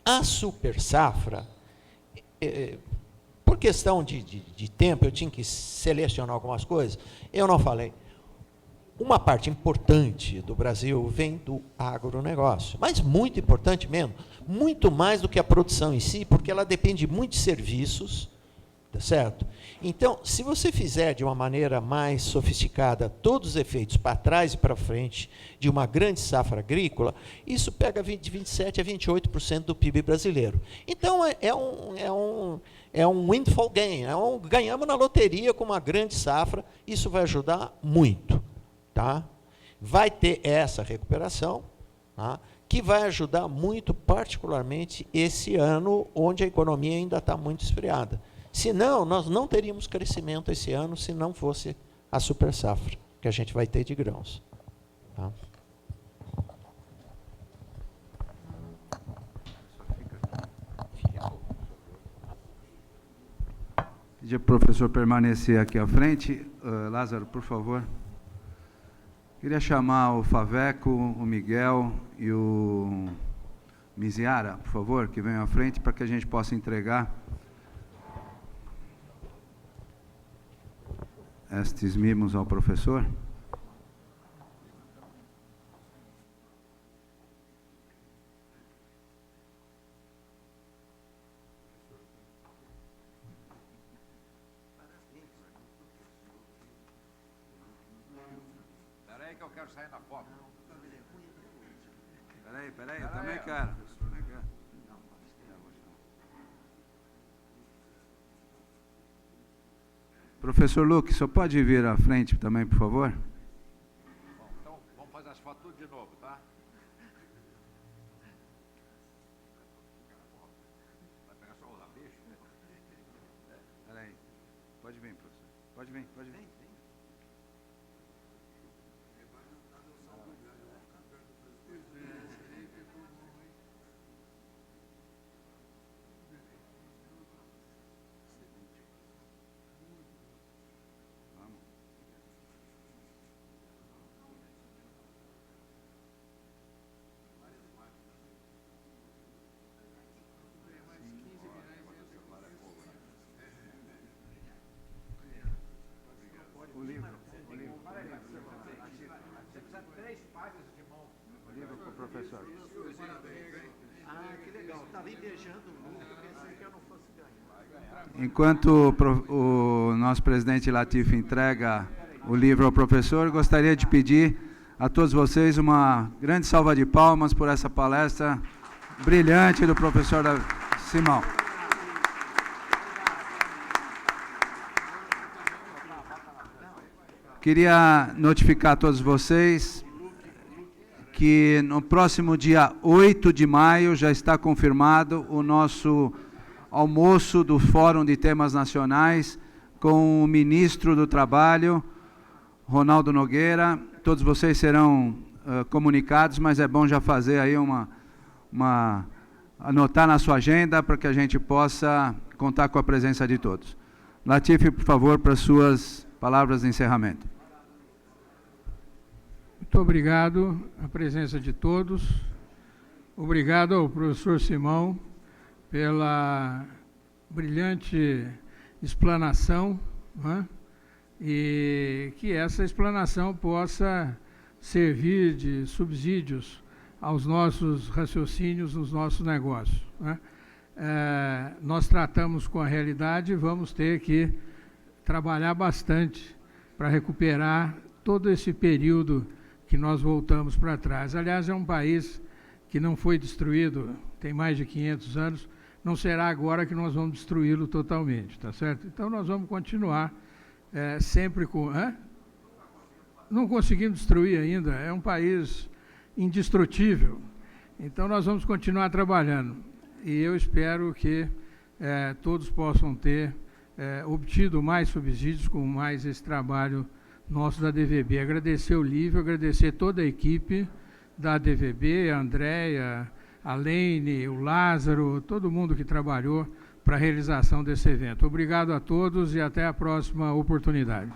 A super safra, por questão de tempo, eu tinha que selecionar algumas coisas, eu não falei. Uma parte importante do Brasil vem do agronegócio, mas muito importante mesmo, muito mais do que a produção em si, porque ela depende muito de serviços, tá certo? Então, se você fizer de uma maneira mais sofisticada todos os efeitos para trás e para frente de uma grande safra agrícola, isso pega de 27% a 28% do PIB brasileiro. Então, é um windfall gain, ganhamos na loteria com uma grande safra, isso vai ajudar muito. Tá? Vai ter essa recuperação, tá? Que vai ajudar muito, particularmente esse ano, onde a economia ainda está muito esfriada. Senão, nós não teríamos crescimento esse ano se não fosse a super safra que a gente vai ter de grãos. Tá? Pedir para o professor permanecer aqui à frente. Lázaro, por favor. Queria chamar o Faveco, o Miguel e o Miziara, por favor, que venham à frente para que a gente possa entregar estes mimos ao professor. Que eu quero sair na foto. Peraí, eu também quero. Professor Luque, só pode vir à frente também, por favor? Bom, então vamos fazer as fotos tudo de novo, tá? Vai pegar só o rabicho? Peraí. Pode vir, professor. Pode vir. O livro. Você precisa de 3 páginas de mão. O livro para o professor. Ah, que legal. Estava invejando muito, pensei que eu não fosse ganhar. Enquanto o nosso presidente Latif entrega o livro ao professor, gostaria de pedir a todos vocês uma grande salva de palmas por essa palestra brilhante do professor Simão. Queria notificar a todos vocês que no próximo dia 8 de maio já está confirmado o nosso almoço do Fórum de Temas Nacionais com o ministro do Trabalho, Ronaldo Nogueira. Todos vocês serão comunicados, mas é bom já fazer aí anotar na sua agenda para que a gente possa contar com a presença de todos. Latif, por favor, para suas palavras de encerramento. Muito obrigado à presença de todos. Obrigado ao professor Simão pela brilhante explanação, né? E que essa explanação possa servir de subsídios aos nossos raciocínios, nos nossos negócios, né? Nós tratamos com a realidade e vamos ter que trabalhar bastante para recuperar todo esse período que nós voltamos para trás. Aliás, é um país que não foi destruído, tem mais de 500 anos, não será agora que nós vamos destruí-lo totalmente, tá certo? Então, nós vamos continuar sempre com... Não conseguimos destruir ainda, é um país indestrutível. Então, nós vamos continuar trabalhando. E eu espero que todos possam ter obtido mais subsídios com mais esse trabalho nosso da DVB. Agradecer o Lívio, agradecer toda a equipe da DVB, a Andréia, a Leine, o Lázaro, todo mundo que trabalhou para a realização desse evento. Obrigado a todos e até a próxima oportunidade.